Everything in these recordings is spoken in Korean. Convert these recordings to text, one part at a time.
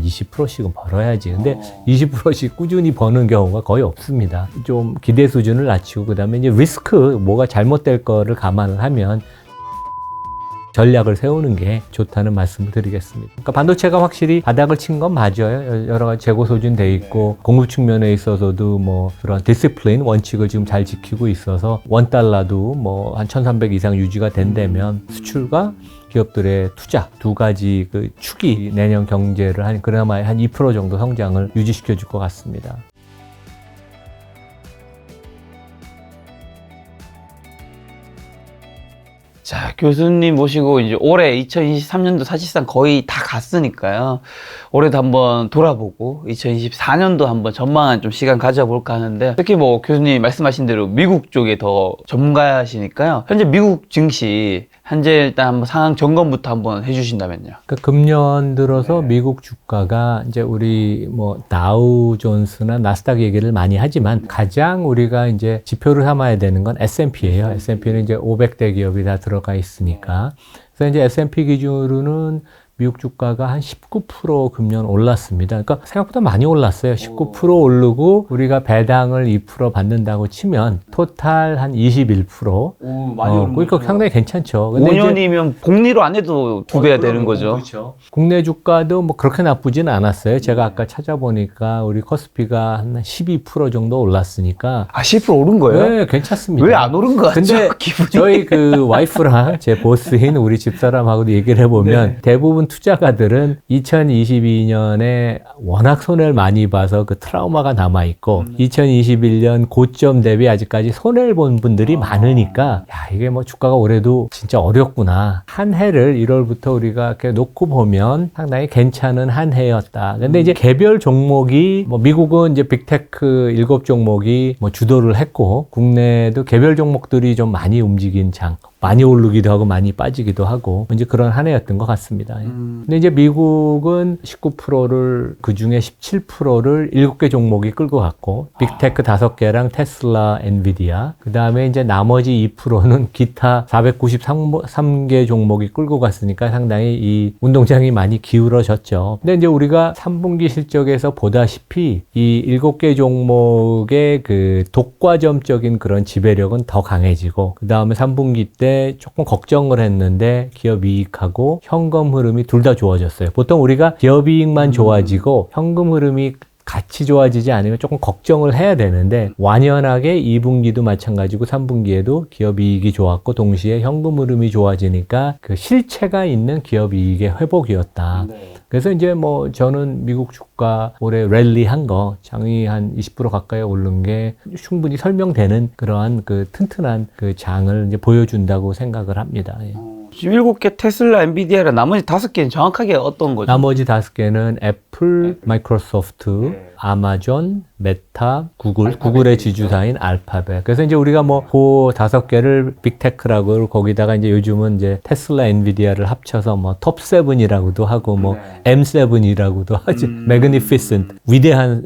한 20%씩은 벌어야지. 근데 20%씩 꾸준히 버는 경우가 거의 없습니다. 좀 기대 수준을 낮추고 그다음에 이제 리스크, 뭐가 잘못될 거를 감안을 하면 전략을 세우는 게 좋다는 말씀을 드리겠습니다. 그러니까 반도체가 확실히 바닥을 친 건 맞아요. 여러 가지 재고 소진돼 있고 공급 측면에 있어서도 뭐 그런 디시플린 원칙을 지금 잘 지키고 있어서 $1도 뭐 한 1,300 이상 유지가 된다면 수출과 기업들의 투자 두 가지 그 축이 내년 경제를 그나마 한 2% 정도 성장을 유지시켜 줄 것 같습니다. 자, 교수님 모시고 이제 올해 2023년도 사실상 거의 다 갔으니까요. 올해도 한번 돌아보고 2024년도 한번 전망한 좀 시간 가져볼까 하는데, 특히 뭐 교수님 말씀하신 대로 미국 쪽에 더 전문가시니까요. 현재 미국 증시 현재 일단 한번 상황 점검부터 한번 해주신다면요. 그러니까 금년 들어서 미국 주가가 이제 우리 뭐 다우 존스나 나스닥 얘기를 많이 하지만 가장 우리가 이제 지표를 삼아야 되는 건 S&P예요. S&P는 이제 500대 기업이 다 들어가 있으니까. 그래서 이제 S&P 기준으로는 미국 주가가 한 19% 금년 올랐습니다. 그러니까 생각보다 많이 올랐어요. 19% 오르고 우리가 배당을 2% 받는다고 치면 토탈 한 21%. 많이 오른 그러니까 거죠. 상당히 괜찮죠. 근데 5년이면 복리로 안 해도 2배가 되는 거죠. 그렇죠. 국내 주가도 뭐 그렇게 나쁘지는 않았어요. 제가 아까 찾아보니까 우리 코스피가 한 12% 정도 올랐으니까. 아, 10% 오른 거예요? 네, 괜찮습니다. 왜 안 오른 거 같죠? 근데 기분이. 저희 그 와이프랑 제 보스인 우리 집사람하고도 얘기를 해보면 대부분 투자가들은 2022년에 워낙 손해를 많이 봐서 그 트라우마가 남아있고 2021년 고점 대비 아직까지 손해를 본 분들이 많으니까 야, 이게 뭐 주가가 올해도 진짜 어렵구나. 한 해를 1월부터 우리가 이렇게 놓고 보면 상당히 괜찮은 한 해였다. 근데 이제 개별 종목이 뭐 미국은 이제 빅테크 7종목이 뭐 주도를 했고 국내도 개별 종목들이 좀 많이 움직인 장. 많이 오르기도 하고 많이 빠지기도 하고 이제 그런 한 해였던 것 같습니다. 근데 이제 미국은 19%를 그중에 17%를 7개 종목이 끌고 갔고 빅테크 5개랑 테슬라, 엔비디아 그다음에 이제 나머지 2%는 기타 493개 종목이 끌고 갔으니까 상당히 이 운동장이 많이 기울어졌죠. 근데 이제 우리가 3분기 실적에서 보다시피 이 7개 종목의 그 독과점적인 그런 지배력은 더 강해지고 그다음에 3분기 때 조금 걱정을 했는데 기업 이익하고 현금 흐름이 둘 다 좋아졌어요. 보통 우리가 기업 이익만 좋아지고 현금 흐름이 같이 좋아지지 않으면 조금 걱정을 해야 되는데 완연하게 2분기도 마찬가지고 3분기에도 기업 이익이 좋았고 동시에 현금 흐름이 좋아지니까 그 실체가 있는 기업 이익의 회복이었다. 그래서 이제 뭐 저는 미국 주가 올해 랠리한 거 장이 한 20% 가까이 오른 게 충분히 설명되는 그러한 그 튼튼한 그 장을 이제 보여준다고 생각을 합니다. 예. 지금 7개 테슬라, 엔비디아랑 나머지 5개는 정확하게 어떤 거죠? 나머지 5개는 애플, 마이크로소프트, 아마존, 메타, 구글의 지주사인 알파벳. 그래서 이제 우리가 뭐 그 5개를 빅테크라고 거기다가 이제 요즘은 이제 테슬라, 엔비디아를 합쳐서 뭐 톱7이라고도 하고 뭐 M7이라고도 하지. Magnificent, 위대한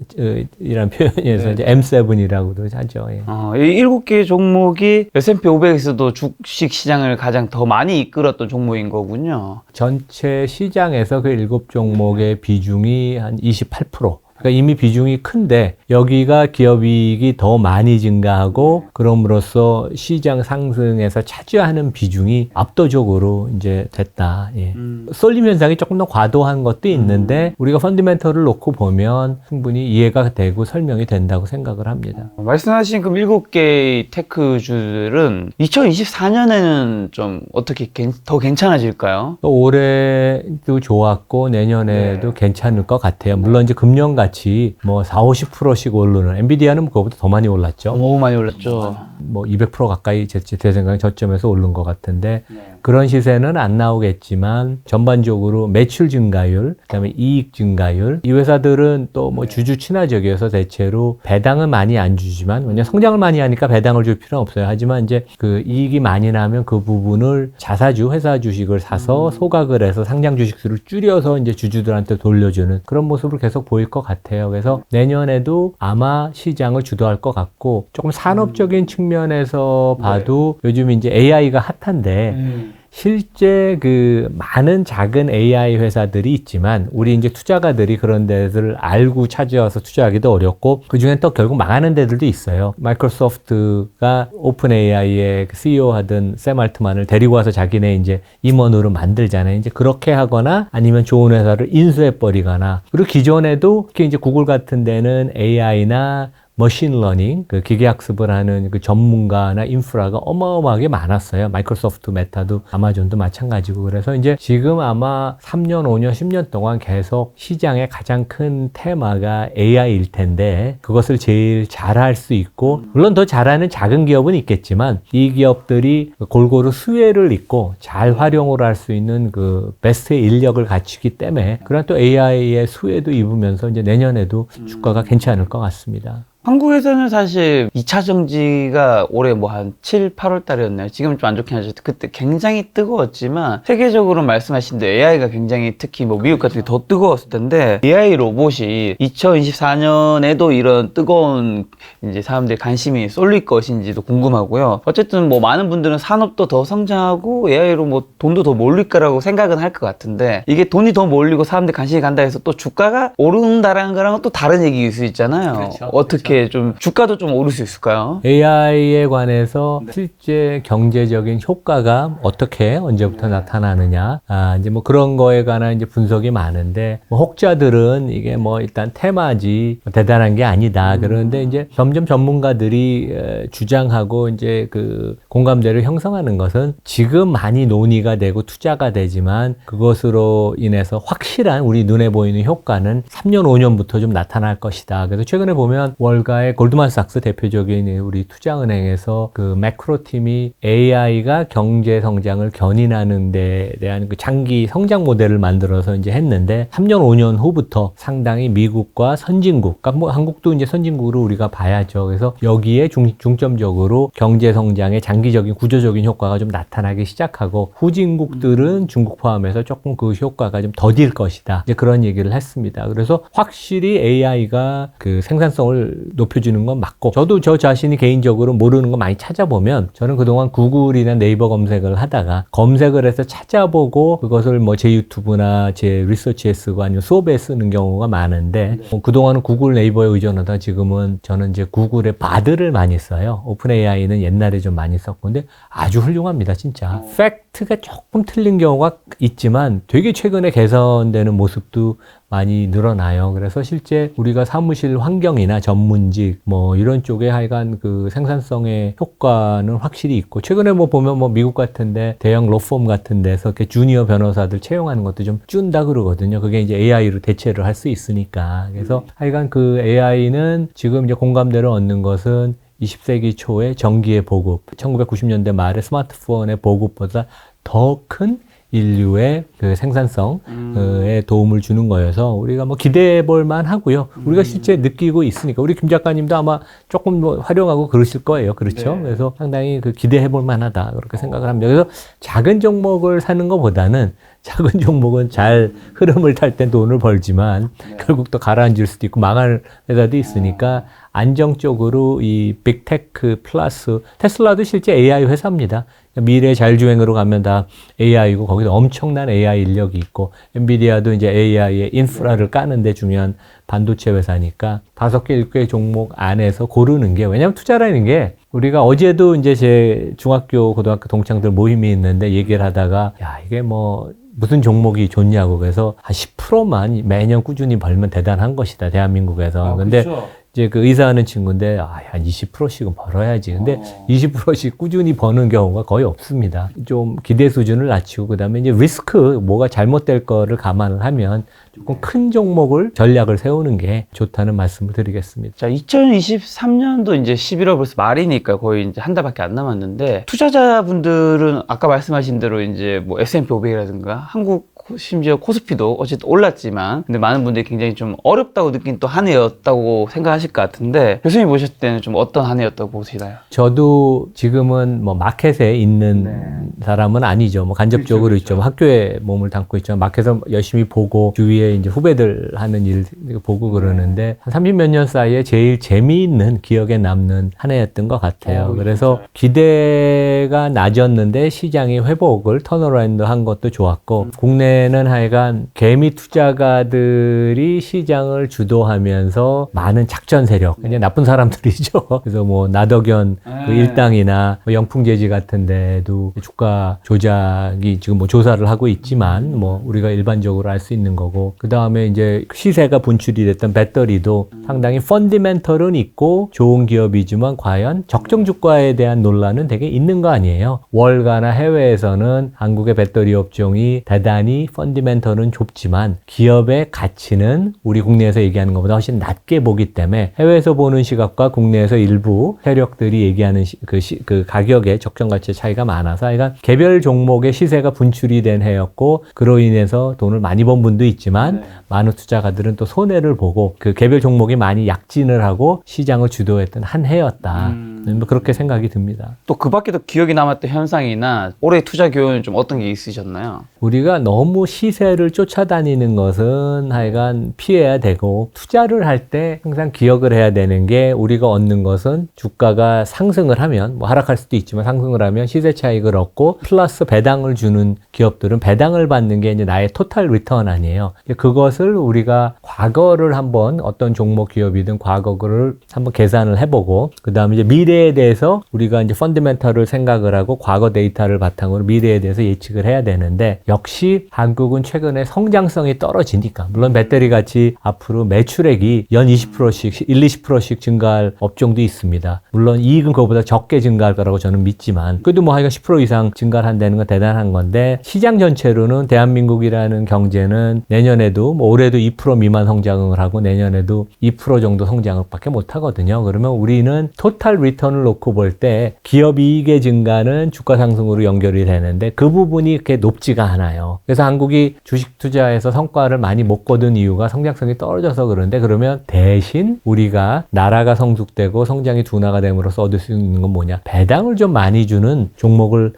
이란 표현에서 이제 M7이라고도 하죠. 예. 이 7개 종목이 S&P 500에서도 주식 시장을 가장 더 많이 이끌었던 종목인 거군요. 전체 시장에서 그 7종목의 비중이 한 28%. 그러니까 이미 비중이 큰데 여기가 기업이익이 더 많이 증가하고 그럼으로써 시장 상승에서 차지하는 비중이 압도적으로 이제 됐다. 예. 쏠림 현상이 조금 더 과도한 것도 있는데 우리가 펀더멘털을 놓고 보면 충분히 이해가 되고 설명이 된다고 생각을 합니다. 말씀하신 그 7개의 테크주들은 2024년에는 좀 어떻게 더 괜찮아질까요? 올해도 좋았고 내년에도 괜찮을 것 같아요. 물론 이제 금년같이 뭐 40-50%씩 오르는 엔비디아는 그거보다 더 많이 올랐죠. 너무 많이 올랐죠. 뭐 200% 가까이 제 생각에 저점에서 오른 것 같은데 그런 시세는 안 나오겠지만 전반적으로 매출 증가율, 그다음에 이익 증가율 이 회사들은 또 뭐 주주 친화적이어서 대체로 배당은 많이 안 주지만 왜냐면 성장을 많이 하니까 배당을 줄 필요는 없어요. 하지만 이제 그 이익이 많이 나면 그 부분을 자사주 회사 주식을 사서 소각을 해서 상장 주식수를 줄여서 이제 주주들한테 돌려주는 그런 모습을 계속 보일 것 같아요. 그래서 내년에도 아마 시장을 주도할 것 같고 조금 산업적인 측면에서 봐도 요즘 이제 AI가 핫한데 실제 그 많은 작은 AI 회사들이 있지만 우리 이제 투자가들이 그런 데들을 알고 찾아와서 투자하기도 어렵고 그 중엔 또 결국 망하는 데들도 있어요. 마이크로소프트가 오픈 AI의 CEO 하던 샘 알트만을 데리고 와서 자기네 이제 임원으로 만들잖아요. 이제 그렇게 하거나 아니면 좋은 회사를 인수해 버리거나 그리고 기존에도 특히 이제 구글 같은 데는 AI나 머신러닝, 그 기계학습을 하는 그 전문가나 인프라가 어마어마하게 많았어요. 마이크로소프트, 메타도, 아마존도 마찬가지고. 그래서 이제 지금 아마 3년, 5년, 10년 동안 계속 시장의 가장 큰 테마가 AI일 텐데 그것을 제일 잘할 수 있고 물론 더 잘하는 작은 기업은 있겠지만 이 기업들이 골고루 수혜를 잇고 잘 활용을 할 수 있는 그 베스트의 인력을 갖추기 때문에 그런 또 AI의 수혜도 입으면서 이제 내년에도 주가가 괜찮을 것 같습니다. 한국에서는 사실 2차 정지가 올해 뭐 한 7, 8월 달이었나요? 지금은 좀 안 좋긴 하죠. 그때 굉장히 뜨거웠지만 세계적으로 말씀하신 대로 AI가 굉장히 특히 뭐 미국 같은 게 더 뜨거웠을 텐데 AI 로봇이 2024년에도 이런 뜨거운 이제 사람들의 관심이 쏠릴 것인지도 궁금하고요. 어쨌든 뭐 많은 분들은 산업도 더 성장하고 AI로 뭐 돈도 더 몰릴 거라고 생각은 할 것 같은데 이게 돈이 더 몰리고 사람들 관심이 간다 해서 또 주가가 오른다라는 거랑은 또 다른 얘기일 수 있잖아요. 그렇죠. 어떻게 좀 주가도 좀 오를 수 있을까요? AI에 관해서 실제 경제적인 효과가 어떻게 언제부터 나타나느냐, 이제 뭐 그런 거에 관한 이제 분석이 많은데 뭐 혹자들은 이게 뭐 일단 테마지 뭐 대단한 게 아니다. 그런데 이제 점점 전문가들이 주장하고 이제 그 공감대를 형성하는 것은 지금 많이 논의가 되고 투자가 되지만 그것으로 인해서 확실한 우리 눈에 보이는 효과는 3년, 5년부터 좀 나타날 것이다. 그래서 최근에 보면 월가의 골드만삭스 대표적인 우리 투자은행에서 그 매크로 팀이 AI가 경제 성장을 견인하는 데 대한 그 장기 성장 모델을 만들어서 이제 했는데 3년, 5년 후부터 상당히 미국과 선진국, 그러니까 뭐 한국도 이제 선진국으로 우리가 봐야죠. 그래서 여기에 중점적으로 경제 성장의 장기적인 구조적인 효과가 좀 나타나기 시작하고 후진국들은 중국 포함해서 조금 그 효과가 좀 더딜 것이다. 이제 그런 얘기를 했습니다. 그래서 확실히 AI가 그 생산성을 높여주는 건 맞고 저도 저 자신이 개인적으로 모르는 거 많이 찾아보면 저는 그동안 구글이나 네이버 검색을 하다가 검색을 해서 찾아보고 그것을 뭐 제 유튜브나 제 리서치에 쓰고 아니면 수업에 쓰는 경우가 많은데 그동안은 구글 네이버에 의존하다 지금은 저는 이제 구글의 바드를 많이 써요. 오픈 AI는 옛날에 좀 많이 썼고 근데 아주 훌륭합니다 진짜. 팩트가 조금 틀린 경우가 있지만 되게 최근에 개선되는 모습도 많이 늘어나요. 그래서 실제 우리가 사무실 환경이나 전문직 뭐 이런 쪽에 하여간 그 생산성의 효과는 확실히 있고 최근에 뭐 보면 뭐 미국 같은데 대형 로펌 같은 데서 이렇게 주니어 변호사들 채용하는 것도 좀 준다 그러거든요. 그게 이제 AI로 대체를 할 수 있으니까. 그래서 하여간 그 AI는 지금 이제 공감대를 얻는 것은 20세기 초에 전기의 보급, 1990년대 말에 스마트폰의 보급보다 더 큰 인류의 그 생산성에 도움을 주는 거여서 우리가 뭐 기대해 볼 만하고요. 우리가 실제 느끼고 있으니까 우리 김 작가님도 아마 조금 뭐 활용하고 그러실 거예요. 그렇죠? 네. 그래서 상당히 그 기대해 볼 만하다 그렇게 생각을 합니다. 그래서 작은 종목을 사는 것보다는 작은 종목은 잘 흐름을 탈 땐 돈을 벌지만 결국 또 가라앉을 수도 있고 망할 회사도 있으니까 안정적으로 이 빅테크 플러스 테슬라도 실제 AI 회사입니다. 미래 자율주행으로 가면 다 AI고 거기서 엄청난 AI 인력이 있고 엔비디아도 이제 AI의 인프라를 까는 데 중요한 반도체 회사니까 5개, 6개 종목 안에서 고르는 게 왜냐하면 투자라는 게 우리가 어제도 이제 제 중학교, 고등학교 동창들 모임이 있는데 얘기를 하다가 야 이게 뭐 무슨 종목이 좋냐고 그래서 한 10%만 매년 꾸준히 벌면 대단한 것이다 대한민국에서. 근데 그렇죠. 이제 그 의사하는 친구인데 한 20%씩은 벌어야지. 근데 20%씩 꾸준히 버는 경우가 거의 없습니다. 좀 기대 수준을 낮추고 그다음에 이제 리스크 뭐가 잘못될 거를 감안을 하면 조금 큰 종목을 전략을 세우는 게 좋다는 말씀을 드리겠습니다. 자, 2023년도 이제 11월 벌써 말이니까 거의 이제 한 달밖에 안 남았는데 투자자분들은 아까 말씀하신 대로 이제 뭐 S&P 500이라든가 한국 심지어 코스피도 어쨌든 올랐지만 근데 많은 분들이 굉장히 좀 어렵다고 느낀 또 한 해였다고 생각하실 것 같은데 교수님 보실 때는 좀 어떤 한 해였다고 보시나요? 저도 지금은 뭐 마켓에 있는 사람은 아니죠. 뭐 간접적으로 그렇죠. 있죠. 뭐 학교에 몸을 담고 있죠. 마켓에서 열심히 보고 주위에 이제 후배들 하는 일 보고 그러는데 한 30몇 년 사이에 제일 재미있는 기억에 남는 한 해였던 것 같아요. 그래서 기대가 낮았는데 시장이 회복을 턴어라운드 한 것도 좋았고 국내는 하여간 개미 투자가들이 시장을 주도하면서 많은 작전 세력, 그냥 나쁜 사람들이죠. 그래서 뭐 나덕연 그 일당이나 뭐 영풍재지 같은 데도 주가 조작이 지금 뭐 조사를 하고 있지만 뭐 우리가 일반적으로 알 수 있는 거고 그 다음에 이제 시세가 분출이 됐던 배터리도 상당히 펀디멘털은 있고 좋은 기업이지만 과연 적정 주가에 대한 논란은 되게 있는 거 아니에요. 월가나 해외에서는 한국의 배터리 업종이 대단히 펀디멘털은 좁지만 기업의 가치는 우리 국내에서 얘기하는 것보다 훨씬 낮게 보기 때문에 해외에서 보는 시각과 국내에서 일부 세력들이 얘기하는 그 가격의 적정 가치의 차이가 많아서 그러니까 개별 종목의 시세가 분출이 된 해였고 그로 인해서 돈을 많이 번 분도 있지만 많은 투자가들은 또 손해를 보고 그 개별 종목이 많이 약진을 하고 시장을 주도했던 한 해였다. 뭐 그렇게 생각이 듭니다. 또 그 밖에도 기억에 남았던 현상이나 올해 투자 교훈 좀 어떤 게 있으셨나요? 우리가 너무 시세를 쫓아다니는 것은 하여간 피해야 되고 투자를 할 때 항상 기억을 해야 되는 게 우리가 얻는 것은 주가가 상승을 하면 뭐 하락할 수도 있지만 상승을 하면 시세 차익을 얻고 플러스 배당을 주는 기업들은 배당을 받는 게 이제 나의 토탈 리턴 아니에요. 그것을 우리가 과거를 한번 어떤 종목 기업이든 과거를 한번 계산을 해보고 그 다음에 이제 미래에 대해서 우리가 이제 펀더멘털을 생각을 하고 과거 데이터를 바탕으로 미래에 대해서 예측을 해야 되는데 역시 한국은 최근에 성장성이 떨어지니까 물론 배터리 같이 앞으로 매출액이 연 20%씩 20%씩 증가할 업종도 있습니다. 물론 이익은 그거보다 적게 증가할 거라고 저는 믿지만 그래도 뭐 하여간 10% 이상 증가를 한다는 건 대단한 건데 시장 전체로는 대한민국이라는 경제는 내년에도 뭐 올해도 2% 미만 성장을 하고 내년에도 2% 정도 성장을 밖에 못 하거든요. 그러면 우리는 토탈 리턴을 놓고 볼 때 기업 이익의 증가는 주가 상승으로 연결이 되는데 그 부분이 그렇게 높지가 않아요. 그래서 한국이 주식 투자에서 성과를 많이 못 거둔 이유가 성장성이 떨어져서 그런데 그러면 대신 우리가 나라가 성숙되고 성장이 둔화가 됨으로써 얻을 수 있는 건 뭐냐? 배당을 좀 많이 주는 종목을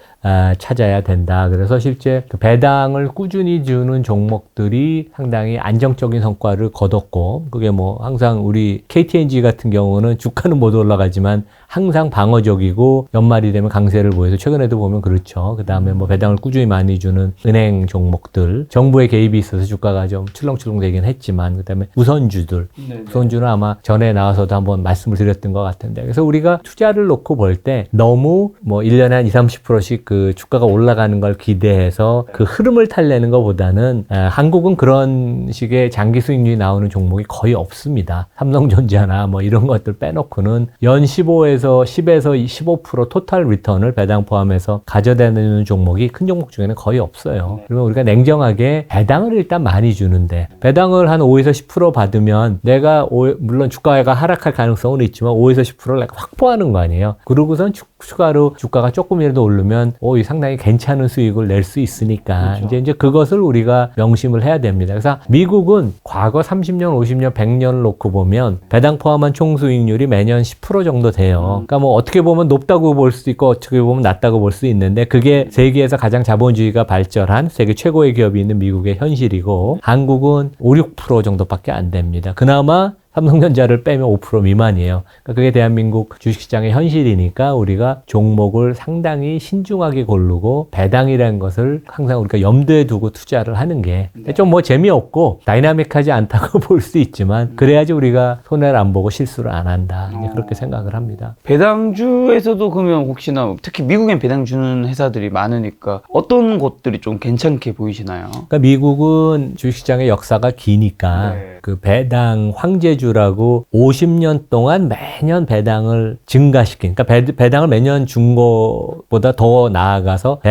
찾아야 된다. 그래서 실제 그 배당을 꾸준히 주는 종목들이 상당히 안정적인 성과를 거뒀고 그게 뭐 항상 우리 KTNG 같은 경우는 주가는 못 올라가지만 항상 방어적이고 연말이 되면 강세를 보여서 최근에도 보면 그렇죠. 그 다음에 뭐 배당을 꾸준히 많이 주는 은행 종목들 정부의 개입이 있어서 주가가 좀 출렁출렁 되긴 했지만 그 다음에 우선주들 우선주는 아마 전에 나와서도 한번 말씀을 드렸던 것 같은데 그래서 우리가 투자를 놓고 볼 때 너무 뭐 1년에 한 20-30%씩 그 주가가 올라가는 걸 기대해서 그 흐름을 타려는 것보다는 한국은 그런 식의 장기 수익률이 나오는 종목이 거의 없습니다. 삼성전자나 뭐 이런 것들 빼놓고는 연 15에서 10에서 15% 토탈 리턴을 배당 포함해서 가져다니는 종목이 큰 종목 중에는 거의 없어요. 그러면 우리가 냉정하게 배당을 일단 많이 주는데 배당을 한 5에서 10% 받으면 내가 물론 주가가 하락할 가능성은 있지만 5에서 10%를 내가 확보하는 거 아니에요. 그러고선 추가로 주가가 조금이라도 오르면 이 상당히 괜찮은 수익을 낼 수 있으니까 그렇죠. 이제 그것을 우리가 명심을 해야 됩니다. 그래서 미국은 과거 30년, 50년, 100년을 놓고 보면 배당 포함한 총 수익률이 매년 10% 정도 돼요. 그러니까 뭐 어떻게 보면 높다고 볼 수도 있고 어떻게 보면 낮다고 볼 수 있는데 그게 세계에서 가장 자본주의가 발전한 세계 최고의 기업이 있는 미국의 현실이고 한국은 5, 6% 정도밖에 안 됩니다. 그나마 삼성전자를 빼면 5% 미만이에요. 그러니까 그게 대한민국 주식시장의 현실이니까 우리가 종목을 상당히 신중하게 고르고 배당이라는 것을 항상 우리가 염두에 두고 투자를 하는 게 좀 뭐 재미없고 다이나믹하지 않다고 볼 수 있지만 그래야지 우리가 손해를 안 보고 실수를 안 한다. 이제 그렇게 생각을 합니다. 배당주에서도 그러면 혹시나 특히 미국엔 배당 주는 회사들이 많으니까 어떤 곳들이 좀 괜찮게 보이시나요? 그러니까 미국은 주식시장의 역사가 기니까 그 배당 황제주 포통주라고 50년 동안 매년 배당을 증가시킨, 그러니까 배당을 매년 준 것보다 더 나아가서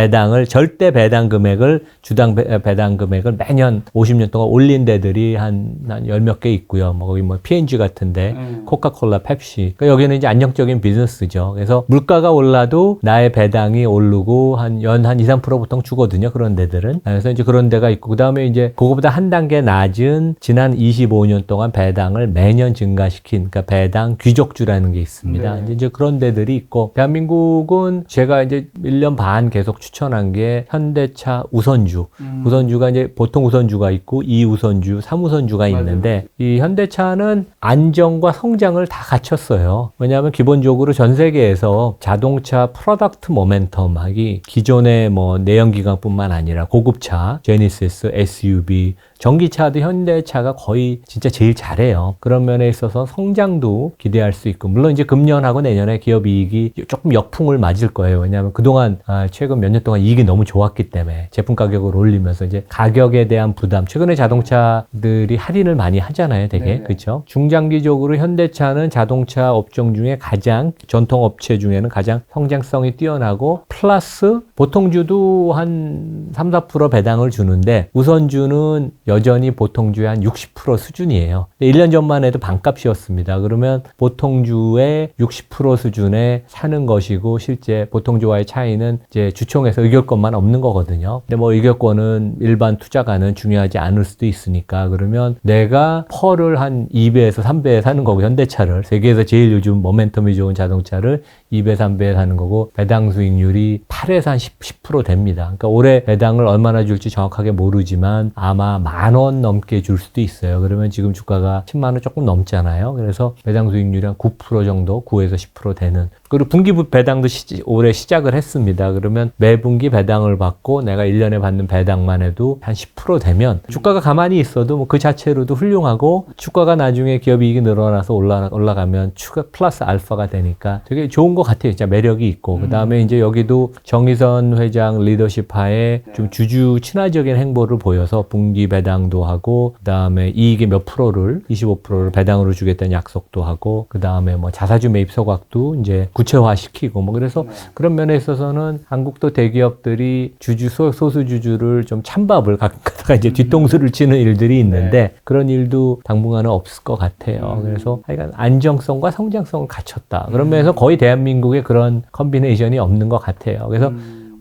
절대 배당 금액을, 주당 배당 금액을 매년 50년 동안 올린 데들이 한 열 몇 개 있고요. 뭐 거기 뭐 P&G 같은데, 코카콜라, 펩시. 그러니까 여기는 이제 안정적인 비즈니스죠. 그래서 물가가 올라도 나의 배당이 오르고 연 한 2, 3% 보통 주거든요. 그런 데들은. 그래서 이제 그런 데가 있고, 그 다음에 이제 그거보다 한 단계 낮은 지난 25년 동안 배당을 매년 증가시킨, 그러니까 배당 귀족주라는 게 있습니다. 네. 이제 그런 데들이 있고, 대한민국은 제가 이제 1년 반 계속 추천한 게 현대차 우선주. 우선주가 이제 보통 우선주가 있고 2우선주, 3우선주가 있는데, 이 현대차는 안정과 성장을 다 갖췄어요. 왜냐하면 기본적으로 전 세계에서 자동차 프로덕트 모멘텀하기, 기존의 뭐 내연기관뿐만 아니라 고급차, 제니시스, SUV, 전기차도 현대차가 거의 진짜 제일 잘해요. 그런 면에 있어서 성장도 기대할 수 있고, 물론 이제 금년하고 내년에 기업 이익이 조금 역풍을 맞을 거예요. 왜냐하면 그동안 최근 몇 년 동안 이익이 너무 좋았기 때문에 제품 가격을 올리면서 이제 가격에 대한 부담, 최근에 자동차들이 할인을 많이 하잖아요, 되게. 그렇죠? 중장기적으로 현대차는 자동차 업종 중에 가장, 전통 업체 중에는 가장 성장성이 뛰어나고, 플러스 보통주도 한 3, 4% 배당을 주는데, 우선주는 여전히 보통주의 한 60% 수준이에요. 1년 전만 해도 반값이었습니다. 그러면 보통주의 60% 수준에 사는 것이고, 실제 보통주와의 차이는 이제 주총에서 의결권만 없는 거거든요. 근데 뭐 의결권은 일반 투자가는 중요하지 않을 수도 있으니까, 그러면 내가 펄을 한 2배에서 3배에 사는 거고, 현대차를 세계에서 제일 요즘 모멘텀이 좋은 자동차를 2배, 3배에 사는 거고, 배당 수익률이 8에서 한 10% 됩니다. 그러니까 올해 배당을 얼마나 줄지 정확하게 모르지만 아마 10,000원 넘게 줄 수도 있어요. 그러면 지금 주가가 10만 원 조금 넘잖아요. 그래서 배당 수익률이 한 9% 정도, 9에서 10% 되는. 그리고 분기부 배당도 올해 시작을 했습니다. 그러면 매분기 배당을 받고 내가 1년에 받는 배당만 해도 한 10% 되면 주가가 가만히 있어도 뭐 그 자체로도 훌륭하고, 주가가 나중에 기업 이익이 늘어나서 올라가면 추가 플러스 알파가 되니까 되게 좋은 것 같아요. 진짜 매력이 있고. 그 다음에 이제 여기도 정의선 회장 리더십 하에 좀 주주 친화적인 행보를 보여서 분기 배당도 하고, 그 다음에 이익의 몇 프로를, 25%를 배당으로 주겠다는 약속도 하고, 그 다음에 뭐 자사주 매입 소각도 이제 구체화시키고, 뭐 그래서 그런 면에 있어서는 한국도 대기업들이 소수주주를 좀 찬밥을 갖다가 이제 뒤통수를 치는 일들이 있는데, 그런 일도 당분간은 없을 것 같아요. 그래서 하여간 안정성과 성장성을 갖췄다. 그런 면에서 거의 대한민국에 그런 컨비네이션이 없는 것 같아요. 그래서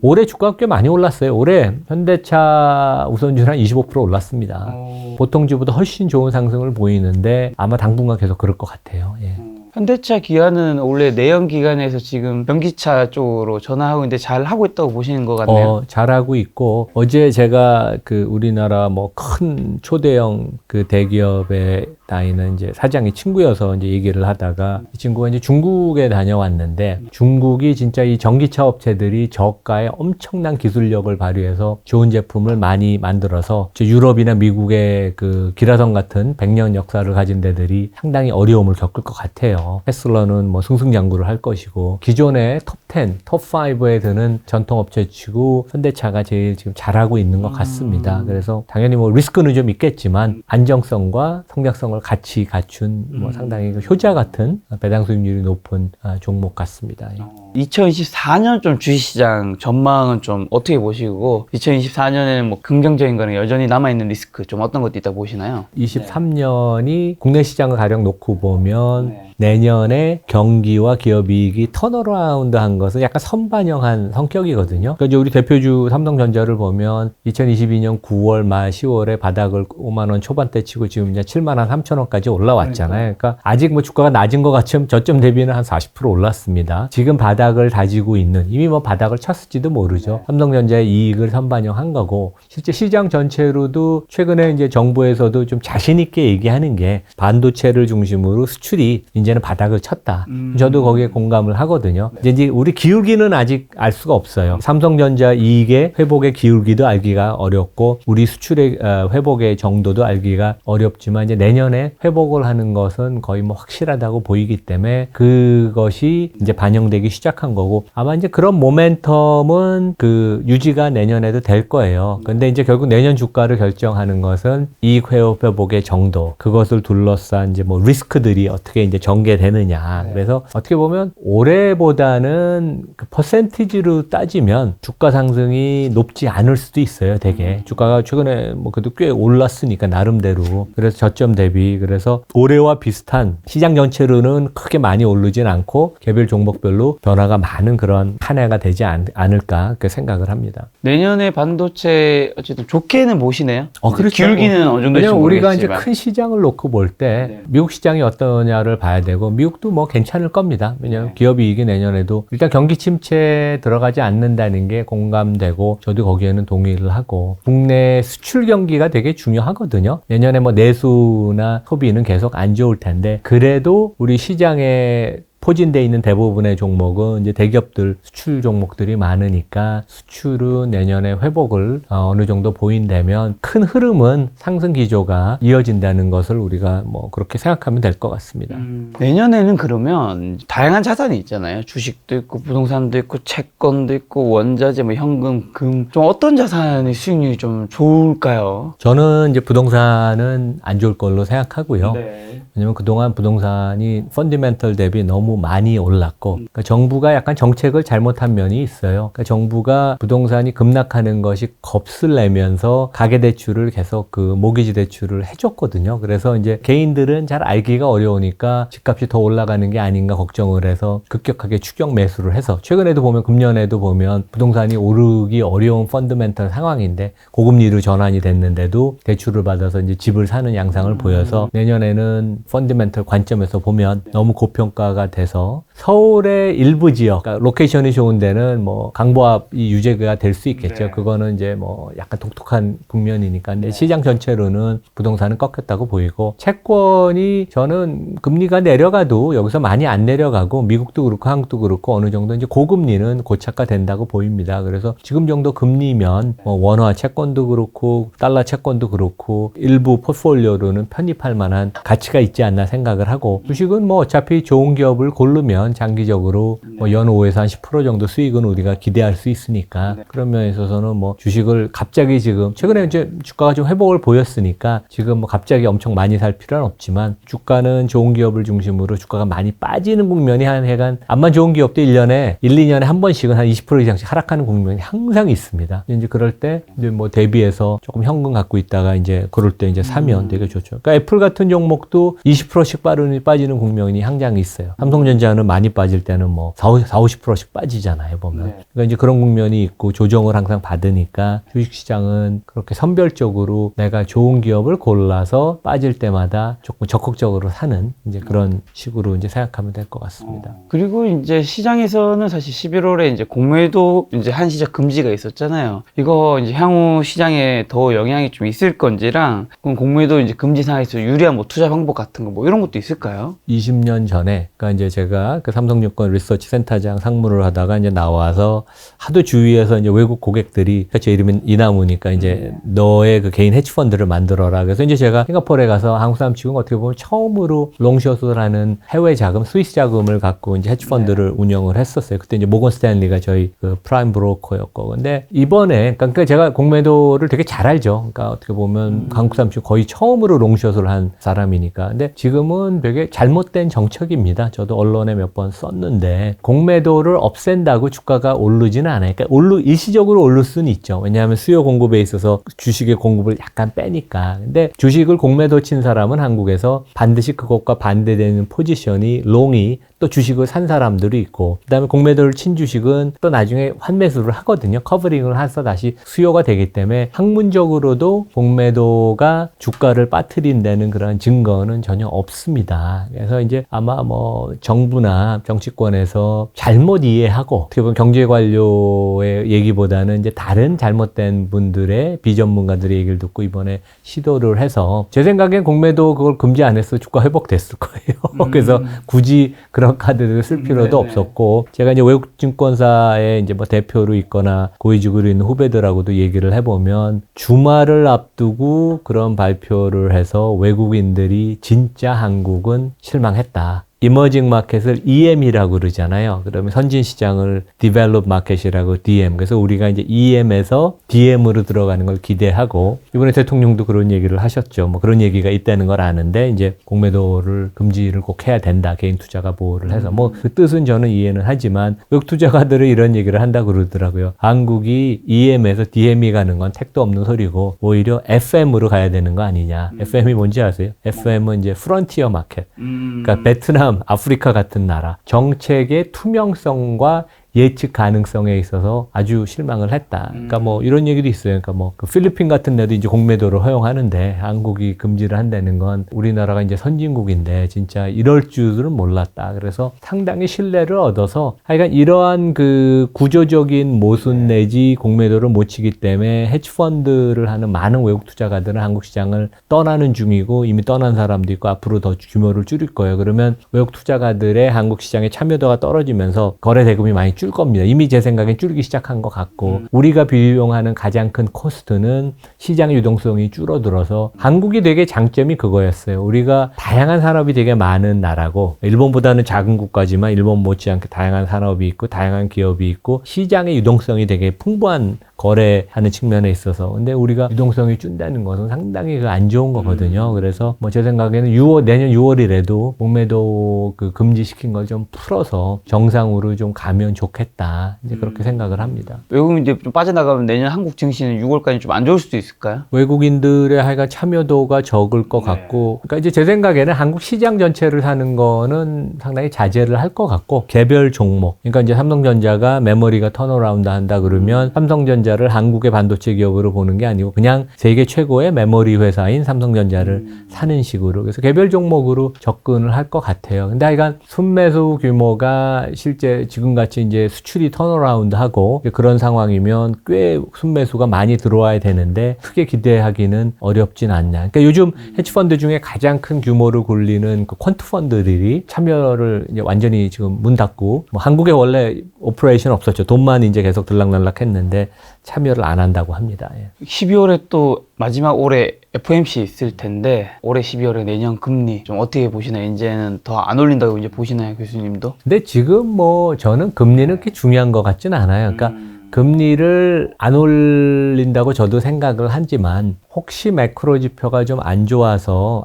올해 주가가 꽤 많이 올랐어요. 올해 현대차 우선주는 한 25% 올랐습니다. 보통주보다 훨씬 좋은 상승을 보이는데 아마 당분간 계속 그럴 것 같아요. 예. 현대차 기아는 원래 내연 기관에서 지금 전기차 쪽으로 전환하고 있는데 잘 하고 있다고 보시는 것 같네요. 잘하고 있고, 어제 제가 그 우리나라 뭐 큰 초대형 그 대기업에 다니는 이제 사장이 친구여서 이제 얘기를 하다가, 이 친구가 이제 중국에 다녀왔는데, 중국이 진짜 이 전기차 업체들이 저가에 엄청난 기술력을 발휘해서 좋은 제품을 많이 만들어서 유럽이나 미국의 그 기라성 같은 100년 역사를 가진 데들이 상당히 어려움을 겪을 것 같아요. 테슬라는 뭐 승승장구를 할 것이고, 기존의 톱10, 톱5에 드는 전통업체치고 현대차가 제일 지금 잘하고 있는 것 같습니다. 그래서 당연히 뭐 리스크는 좀 있겠지만 안정성과 성장성을 같이 갖춘 뭐 상당히 효자 같은 배당 수익률이 높은 종목 같습니다. 2024년 좀 주식시장 전망은 좀 어떻게 보시고, 2024년에는 뭐 긍정적인 거는 여전히 남아있는 리스크 좀 어떤 것도 있다고 보시나요? 23년이 국내 시장을 가령 놓고 보면 내년에 경기와 기업 이익이 턴어라운드 한 것은 약간 선반영한 성격이거든요. 그러니까 이제 우리 대표주 삼성전자를 보면 2022년 9월 말 10월에 바닥을 5만 원 초반대 치고 지금 이제 7만 한 3천 원까지 올라왔잖아요. 그러니까 아직 뭐 주가가 낮은 것 같지만 저점 대비는 한 40% 올랐습니다. 지금 바닥을 다지고 있는, 이미 뭐 바닥을 쳤을지도 모르죠. 삼성전자의 이익을 선반영한 거고, 실제 시장 전체로도 최근에 이제 정부에서도 좀 자신 있게 얘기하는 게 반도체를 중심으로 수출이 이제는 바닥을 쳤다. 저도 거기에 공감을 하거든요. 이제 우리 기울기는 아직 알 수가 없어요. 삼성전자 이익의 회복의 기울기도 알기가 어렵고, 우리 수출의 회복의 정도도 알기가 어렵지만, 이제 내년에 회복을 하는 것은 거의 뭐 확실하다고 보이기 때문에 그것이 이제 반영되기 시작 시작한 거고 아마 이제 그런 모멘텀은 그 유지가 내년에도 될 거예요. 근데 이제 결국 내년 주가를 결정하는 것은 이익 회복의 정도, 그것을 둘러싼 이제 뭐 리스크들이 어떻게 이제 전개되느냐. 그래서 어떻게 보면 올해보다는 그 퍼센티지로 따지면 주가 상승이 높지 않을 수도 있어요. 되게 주가가 최근에 뭐 그래도 꽤 올랐으니까 나름대로. 그래서 저점 대비 그래서 올해와 비슷한 시장 전체로는 크게 많이 오르진 않고 개별 종목별로 변화가 많은 그런 한 해가 되지 않을까 그렇게 생각을 합니다. 내년에 반도체 어쨌든 좋게는 보시네요. 그렇죠. 기울기는 어느 정도 왜냐면 우리가 이제 모르겠지만. 큰 시장을 놓고 볼 때 미국 시장이 어떠냐를 봐야 되고 미국도 뭐 괜찮을 겁니다. 왜냐하면 기업 이익이 내년에도 일단 경기 침체에 들어가지 않는다는 게 공감되고 저도 거기에는 동의를 하고 국내 수출 경기가 되게 중요하거든요. 내년에 뭐 내수나 소비는 계속 안 좋을 텐데 그래도 우리 시장에 포진돼 있는 대부분의 종목은 이제 대기업들 수출 종목들이 많으니까 수출은 내년에 회복을 어느 정도 보인다면 큰 흐름은 상승 기조가 이어진다는 것을 우리가 뭐 그렇게 생각하면 될 것 같습니다. 내년에는 그러면 다양한 자산이 있잖아요. 주식도 있고 부동산도 있고 채권도 있고 원자재 뭐 현금, 금. 좀 어떤 자산의 수익률이 좀 좋을까요? 저는 이제 부동산은 안 좋을 걸로 생각하고요. 네. 왜냐면 그동안 부동산이 펀디멘털 대비 너무 많이 올랐고 그러니까 정부가 약간 정책을 잘못한 면이 있어요. 그러니까 정부가 부동산이 급락하는 것이 겁을 내면서 가계대출을 계속 그 모기지 대출을 해줬거든요. 그래서 이제 개인들은 잘 알기가 어려우니까 집값이 더 올라가는 게 아닌가 걱정을 해서 급격하게 추격 매수를 해서 최근에도 보면 금년에도 보면 부동산이 오르기 어려운 펀드멘털 상황인데 고금리로 전환이 됐는데도 대출을 받아서 이제 집을 사는 양상을 보여서 내년에는 펀드멘털 관점에서 보면 너무 고평가가 돼서 서울의 일부 지역, 그러니까 로케이션이 좋은 데는 뭐 강보합이 유죄가 될 수 있겠죠. 네. 그거는 이제 뭐 약간 독특한 국면이니까. 근데 시장 전체로는 부동산은 꺾였다고 보이고 채권이 저는 금리가 내려가도 여기서 많이 안 내려가고 미국도 그렇고 한국도 그렇고 어느 정도 이제 고금리는 고착화 된다고 보입니다. 그래서 지금 정도 금리면 뭐 원화 채권도 그렇고 달러 채권도 그렇고 일부 포트폴리오로는 편입할 만한 가치가 있지 않나 생각을 하고 주식은 뭐 어차피 좋은 기업을 고르면 장기적으로 뭐 연후에서 한 10% 정도 수익은 우리가 기대할 수 있으니까 그런 면에 있어서는 뭐 주식을 갑자기 지금 최근에 이제 주가가 좀 회복을 보였으니까 지금 뭐 갑자기 엄청 많이 살 필요는 없지만 주가는 좋은 기업을 중심으로 주가가 많이 빠지는 국면이 한 해간 암만 좋은 기업도 1년에 1, 2년에 한 번씩은 한 20% 이상씩 하락하는 국면이 항상 있습니다. 이제 그럴 때 이제 뭐 대비해서 조금 현금 갖고 있다가 이제 그럴 때 이제 사면 되게 좋죠. 그러니까 애플 같은 종목도 20%씩 빠지는 국면이 항상 있어요. 삼성전자는 많이 빠질 때는 뭐 40-50%씩 빠지잖아요, 보면. 그러니까 이제 그런 국면이 있고 조정을 항상 받으니까 주식시장은 그렇게 선별적으로 내가 좋은 기업을 골라서 빠질 때마다 조금 적극적으로 사는 이제 그런 식으로 이제 생각하면 될 것 같습니다. 그리고 이제 시장에서는 사실 11월에 이제 공매도 이제 한시적 금지가 있었잖아요. 이거 이제 향후 시장에 더 영향이 좀 있을 건지랑 그럼 공매도 이제 금지 상황에서 유리한 뭐 투자 방법 같은 거 뭐 이런 것도 있을까요? 20년 전에, 그러니까 이제 제가 그 삼성증권 리서치 센터장 상무를 하다가 이제 나와서 하도 주위에서 이제 외국 고객들이 제 이름은 이나무니까 이제 너의 그 개인 헤지펀드를 만들어라. 그래서 이제 제가 싱가포르에 가서 한국 사람 치고 어떻게 보면 처음으로 롱숏을 하는 해외 자금, 스위스 자금을 갖고 이제 헤지펀드를 운영을 했었어요. 그때 이제 모건 스탠리가 저희 그 프라임 브로커였고. 근데 이번에, 그러니까 제가 공매도를 되게 잘 알죠. 그러니까 어떻게 보면 한국 사람 치고 거의 처음으로 롱숏을 한 사람이니까. 근데 지금은 되게 잘못된 정책입니다. 저도 언론에 몇 번 썼는데 공매도를 없앤다고 주가가 오르지는 않아요. 그러니까 일시적으로 오를 수는 있죠. 왜냐하면 수요 공급에 있어서 주식의 공급을 약간 빼니까. 근데 주식을 공매도 친 사람은 한국에서 반드시 그것과 반대되는 포지션이 롱이 또 주식을 산 사람들이 있고 그다음에 공매도를 친 주식은 또 나중에 환매수를 하거든요. 커버링을 해서 다시 수요가 되기 때문에 학문적으로도 공매도가 주가를 빠뜨린다는 그런 증거는 전혀 없습니다. 그래서 이제 아마 뭐 정부나 정치권에서 잘못 이해하고 어떻게 보면 경제관료의 얘기보다는 이제 다른 잘못된 분들의 비전문가들의 얘기를 듣고 이번에 시도를 해서 제 생각엔 공매도 그걸 금지 안 해서 주가 회복됐을 거예요. 그래서 굳이 그런 카드를 쓸 필요도 없었고 제가 이제 외국 증권사의 이제 뭐 대표로 있거나 고위직으로 있는 후배들하고도 얘기를 해보면 주말을 앞두고 그런 발표를 해서 외국인들이 진짜 한국은 실망했다. 이머징 마켓을 EM이라고 그러잖아요. 그러면 선진 시장을 Develop Market이라고 DM. 그래서 우리가 이제 EM에서 DM으로 들어가는 걸 기대하고 이번에 대통령도 그런 얘기를 하셨죠. 뭐 그런 얘기가 있다는 걸 아는데 이제 공매도를 금지를 꼭 해야 된다. 개인 투자가 보호를 해서 뭐 그 뜻은 저는 이해는 하지만 외국 투자가들은 이런 얘기를 한다고 그러더라고요. 한국이 EM에서 DM이 가는 건 택도 없는 소리고 오히려 FM으로 가야 되는 거 아니냐. FM이 뭔지 아세요? FM은 이제 프론티어 마켓. 그러니까 베트남, 아프리카 같은 나라 정책의 투명성과 예측 가능성에 있어서 아주 실망을 했다. 그러니까 뭐 이런 얘기도 있어요. 그러니까 뭐 그 필리핀 같은 데도 이제 공매도를 허용하는데 한국이 금지를 한다는 건 우리나라가 이제 선진국인데 진짜 이럴 줄은 몰랐다. 그래서 상당히 신뢰를 얻어서 하여간 이러한 그 구조적인 모순 내지 공매도를 못 치기 때문에 헤지펀드를 하는 많은 외국 투자가들은 한국 시장을 떠나는 중이고 이미 떠난 사람도 있고 앞으로 더 규모를 줄일 거예요. 그러면 외국 투자가들의 한국 시장의 참여도가 떨어지면서 거래 대금이 많이 줄 겁니다. 이미 제 생각엔 줄기 시작한 것 같고 우리가 비용하는 가장 큰 코스트는 시장의 유동성이 줄어들어서 한국이 되게 장점이 그거였어요. 우리가 다양한 산업이 되게 많은 나라고 일본보다는 작은 국가지만 일본 못지않게 다양한 산업이 있고 다양한 기업이 있고 시장의 유동성이 되게 풍부한 거래하는 측면에 있어서 근데 우리가 유동성이 준다는 것은 상당히 안 좋은 거거든요. 그래서 뭐 제 생각에는 내년 6월이라도 공매도 그 금지시킨 걸 좀 풀어서 정상으로 좀 가면 좋겠다. 이제 그렇게 생각을 합니다. 외국인 이제 좀 빠져나가면 내년 한국 증시는 6월까지 좀 안 좋을 수도 있을까요? 외국인들의 하여간 참여도가 적을 것 같고 그러니까 이제 제 생각에는 한국 시장 전체를 사는 거는 상당히 자제를 할 것 같고 개별 종목 그러니까 이제 삼성전자가 메모리가 턴어라운드 한다 그러면 삼성전자를 한국의 반도체 기업으로 보는 게 아니고 그냥 세계 최고의 메모리 회사인 삼성전자를 사는 식으로 그래서 개별 종목으로 접근을 할 것 같아요. 근데 하여간 순매수 규모가 실제 지금같이 이제 수출이 턴어라운드 하고 그런 상황이면 꽤 순매수가 많이 들어와야 되는데 크게 기대하기는 어렵진 않냐. 그러니까 요즘 헤지펀드 중에 가장 큰 규모를 굴리는 그 퀀트 펀드들이 참여를 이제 완전히 지금 문 닫고 뭐 한국에 원래 오퍼레이션 없었죠. 돈만 이제 계속 들락날락 했는데 참여를 안 한다고 합니다. 예. 12월에 또 마지막 올해 FOMC 있을 텐데 올해 12월에 내년 금리 좀 어떻게 보시나요? 이제는 더 안 올린다고 이제 보시나요, 교수님도? 근데 지금 뭐 저는 금리는 그렇게 중요한 것 같지는 않아요. 그러니까 금리를 안 올린다고 저도 생각을 하지만 혹시 매크로 지표가 좀 안 좋아져서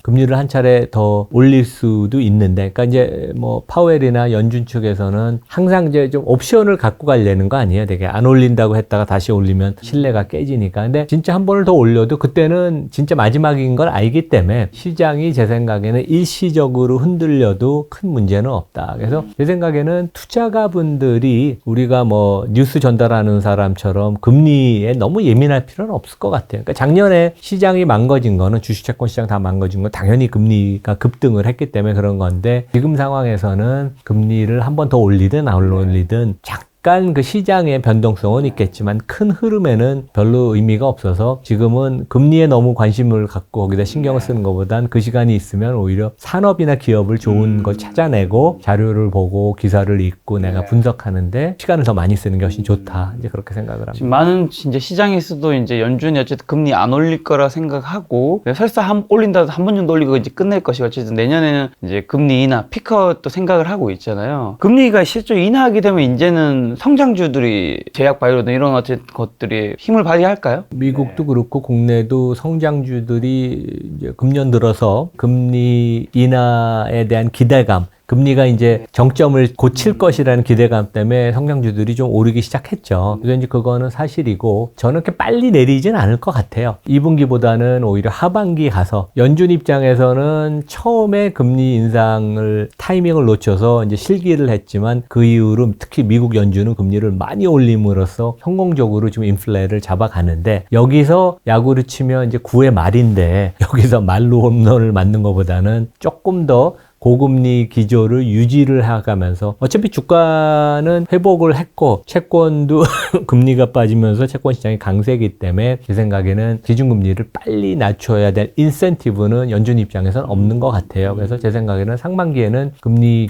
금리를 한 차례 더 올릴 수도 있는데, 그러니까 이제 뭐 파웰이나 연준 측에서는 항상 이제 좀 옵션을 갖고 가려는 거 아니에요? 되게 안 올린다고 했다가 다시 올리면 신뢰가 깨지니까. 근데 진짜 한 번을 더 올려도 그때는 진짜 마지막인 걸 알기 때문에 시장이 제 생각에는 일시적으로 흔들려도 큰 문제는 없다. 그래서 제 생각에는 투자가분들이 우리가 뭐 뉴스 전달하는 사람처럼 금리에 너무 예민할 필요는 없을 것 같아요. 그러니까 작년에 시장이 망가진 거는 주식채권 시장 다 망가진 건 당연히 금리가 급등을 했기 때문에 그런 건데 지금 상황에서는 금리를 한 번 더 올리든 안 올리든 약간 그 시장의 변동성은 있겠지만 큰 흐름에는 별로 의미가 없어서 지금은 금리에 너무 관심을 갖고 거기다 신경을 쓰는 것보단 그 시간이 있으면 오히려 산업이나 기업을 좋은 걸 찾아내고 자료를 보고 기사를 읽고 내가 분석하는데 시간을 더 많이 쓰는 게 훨씬 좋다. 이제 그렇게 생각을 합니다. 지금 많은 이제 시장에서도 이제 연준이 어쨌든 금리 안 올릴 거라 생각하고 설사 올린다 한 번 정도 올리고 이제 끝낼 것이 어쨌든 내년에는 이제 금리 인하 피커 또 생각을 하고 있잖아요. 금리가 실제 인하하게 되면 이제는 성장주들이 제약 바이오든 이런 어떤 것들이 힘을 발휘할까요? 미국도 그렇고 국내도 성장주들이 이제 금년 들어서 금리 인하에 대한 기대감, 금리가 이제 정점을 고칠 것이라는 기대감 때문에 성장주들이 좀 오르기 시작했죠. 그래서 이제 그거는 사실이고 저는 그렇게 빨리 내리진 않을 것 같아요. 2분기보다는 오히려 하반기 가서 연준 입장에서는 처음에 금리 인상을 타이밍을 놓쳐서 이제 실기를 했지만 그 이후로 특히 미국 연준은 금리를 많이 올림으로써 성공적으로 지금 인플레를 잡아가는데 여기서 야구를 치면 이제 9회 말인데 여기서 말로 홈런을 맞는 것보다는 조금 더 고금리 기조를 유지를 해가면서 어차피 주가는 회복을 했고 채권도 금리가 빠지면서 채권 시장이 강세이기 때문에 제 생각에는 기준금리를 빨리 낮춰야 될 인센티브는 연준 입장에서는 없는 것 같아요. 그래서 제 생각에는 상반기에는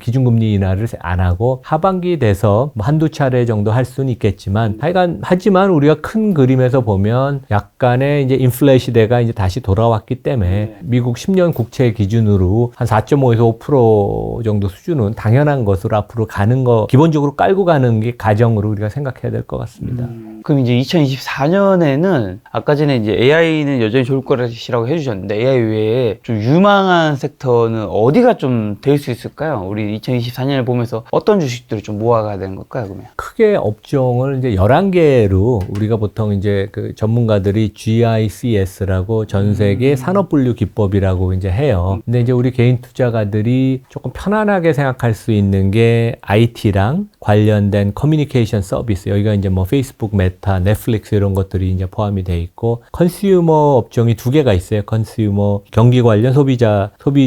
기준금리 인하를 안 하고 하반기 돼서 뭐 한두 차례 정도 할 수는 있겠지만 하지만 우리가 큰 그림에서 보면 약간의 이제 인플레 시대가 이제 다시 돌아왔기 때문에 미국 10년 국채 기준으로 한 4.5에서 5% 정도 수준은 당연한 것으로 앞으로 가는 거, 기본적으로 깔고 가는 게 가정으로 우리가 생각해야 될 것 같습니다. 그럼 이제 2024년에는 아까 전에 이제 AI는 여전히 좋을 거라고 해주셨는데 AI 외에 좀 유망한 섹터는 어디가 좀 될 수 있을까요? 우리 2024년을 보면서 어떤 주식들을 좀 모아가야 되는 걸까요, 그러면? 크게 업종을 이제 11개로 우리가 보통 이제 그 전문가들이 GICS라고 전 세계 산업분류 기법이라고 이제 해요. 근데 이제 우리 개인 투자가들이 조금 편안하게 생각할 수 있는 게 IT랑 관련된 커뮤니케이션 서비스. 여기가 이제 뭐 페이스북, 메타, 넷플릭스 이런 것들이 이제 포함이 돼 있고, 컨슈머 업종이 2개가 있어요. 컨슈머 경기 관련 소비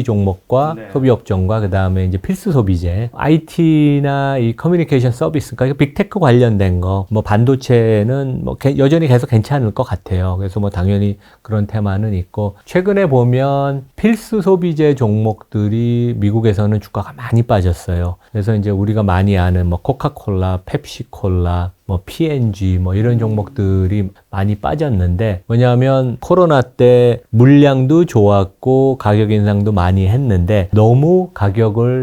종목과 소비 업종과 그 다음에 이제 필수 소비재. IT나 이 커뮤니케이션 서비스, 그러니까 빅테크 관련된 거, 뭐 반도체는 뭐 여전히 계속 괜찮을 것 같아요. 그래서 뭐 당연히 그런 테마는 있고, 최근에 보면 필수 소비재 종목들이 미국에서는 주가가 많이 빠졌어요. 그래서 이제 우리가 많이 아는 뭐 코카콜라, 펩시콜라, 뭐 P&G 뭐 이런 종목들이 많이 빠졌는데, 뭐냐면 코로나 때 물량도 좋았고 가격 인상도 많이 했는데 너무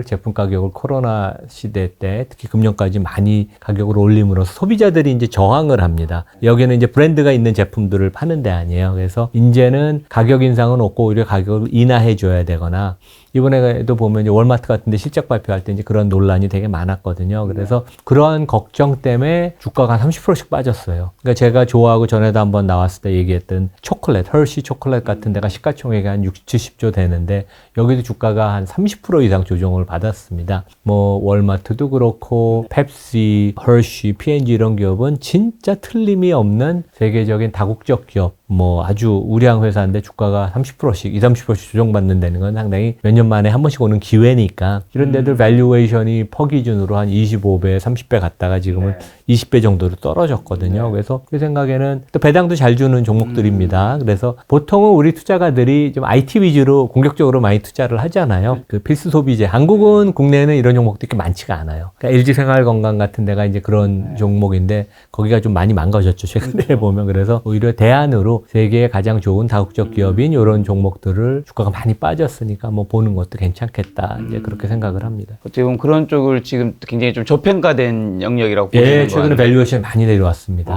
제품 가격을 코로나 시대 때 특히 금년까지 많이 가격을 올림으로써 소비자들이 이제 저항을 합니다. 여기는 이제 브랜드가 있는 제품들을 파는 데 아니에요. 그래서 이제는 가격 인상은 없고 오히려 가격을 인하해 줘야 되거나, 이번에도 보면 이제 월마트 같은 데 실적 발표할 때 이제 그런 논란이 되게 많았거든요. 그래서 그러한 걱정 때문에 주가가 한 30%씩 빠졌어요. 그러니까 제가 좋아하고 전에도 한번 나왔을 때 얘기했던 초콜릿, 헐시 초콜릿 같은 데가 시가총액이 한 60, 70조 되는데 여기도 주가가 한 30% 이상 조정을 받았습니다. 뭐 월마트도 그렇고 펩시, 헐시, P&G 이런 기업은 진짜 틀림이 없는 세계적인 다국적 기업, 뭐 아주 우량 회사인데 주가가 30%씩, 20, 30%씩 조정받는다는 건 상당히 몇 년 만에 한 번씩 오는 기회니까, 이런 데들 밸류에이션이 퍼 기준으로 한 25배, 30배 갔다가 지금은 20배 정도로 떨어졌거든요. 그래서 제 생각에는 또 배당도 잘 주는 종목들입니다. 그래서 보통은 우리 투자가들이 좀 IT 위주로 공격적으로 많이 투자를 하잖아요. 그 필수 소비재. 한국은 국내에는 이런 종목들이 그렇게 많지가 않아요. 그러니까 LG 생활건강 같은 데가 이제 그런 종목인데 거기가 좀 많이 망가졌죠, 최근에 보면. 그래서 오히려 대안으로 세계에 가장 좋은 다국적 기업인 이런 종목들을 주가가 많이 빠졌으니까 뭐 보는 것도 괜찮겠다, 이제 그렇게 생각을 합니다. 어떻게 보면 그런 쪽을 지금 굉장히 좀 저평가된 영역이라고 보시는 거예요? 최근에 밸류에이션이 많이 내려왔습니다.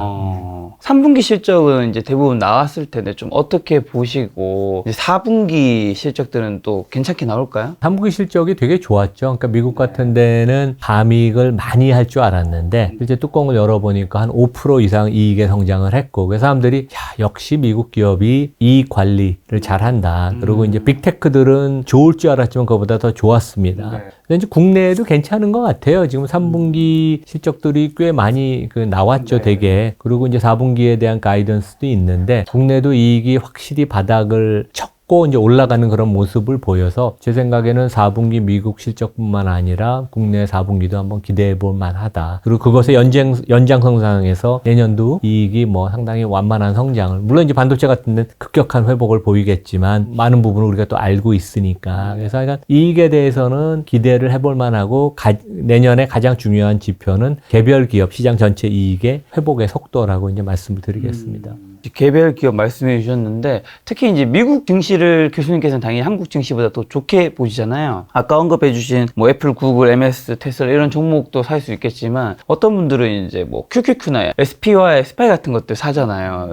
3분기 실적은 이제 대부분 나왔을 텐데 좀 어떻게 보시고, 이제 4분기 실적들은 또 괜찮게 나올까요? 3분기 실적이 되게 좋았죠. 그러니까 미국 같은 데는 감익을 많이 할 줄 알았는데 이제 뚜껑을 열어보니까 한 5% 이상 이익의 성장을 했고, 그래서 사람들이 역시 미국 기업이 이익 관리를 잘한다. 그리고 이제 빅테크들은 좋을 줄 알았지만 그거보다 더 좋았습니다. 근데 이제 국내에도 괜찮은 것 같아요. 지금 3분기 실적들이 꽤 많이 나왔죠, 되게. 그리고 이제 4분기에 대한 가이던스도 있는데 국내도 이익이 확실히 바닥을 쳤고 이제 올라가는 그런 모습을 보여서 제 생각에는 4분기 미국 실적뿐만 아니라 국내 4분기도 한번 기대해 볼 만하다. 그리고 그것의 연장성상에서 내년도 이익이 뭐 상당히 완만한 성장을, 물론 이제 반도체 같은 데는 급격한 회복을 보이겠지만 많은 부분을 우리가 또 알고 있으니까, 그래서 약간 이익에 대해서는 기대를 해볼 만하고, 내년에 가장 중요한 지표는 개별 기업 시장 전체 이익의 회복의 속도라고 이제 말씀을 드리겠습니다. 개별 기업 말씀해 주셨는데, 특히 이제 미국 증시를 교수님께서는 당연히 한국 증시보다 더 좋게 보시잖아요. 아까 언급해 주신 뭐 애플, 구글, MS, 테슬라 이런 종목도 살 수 있겠지만, 어떤 분들은 이제 뭐 QQQ나 SPY, SPY 같은 것들 사잖아요.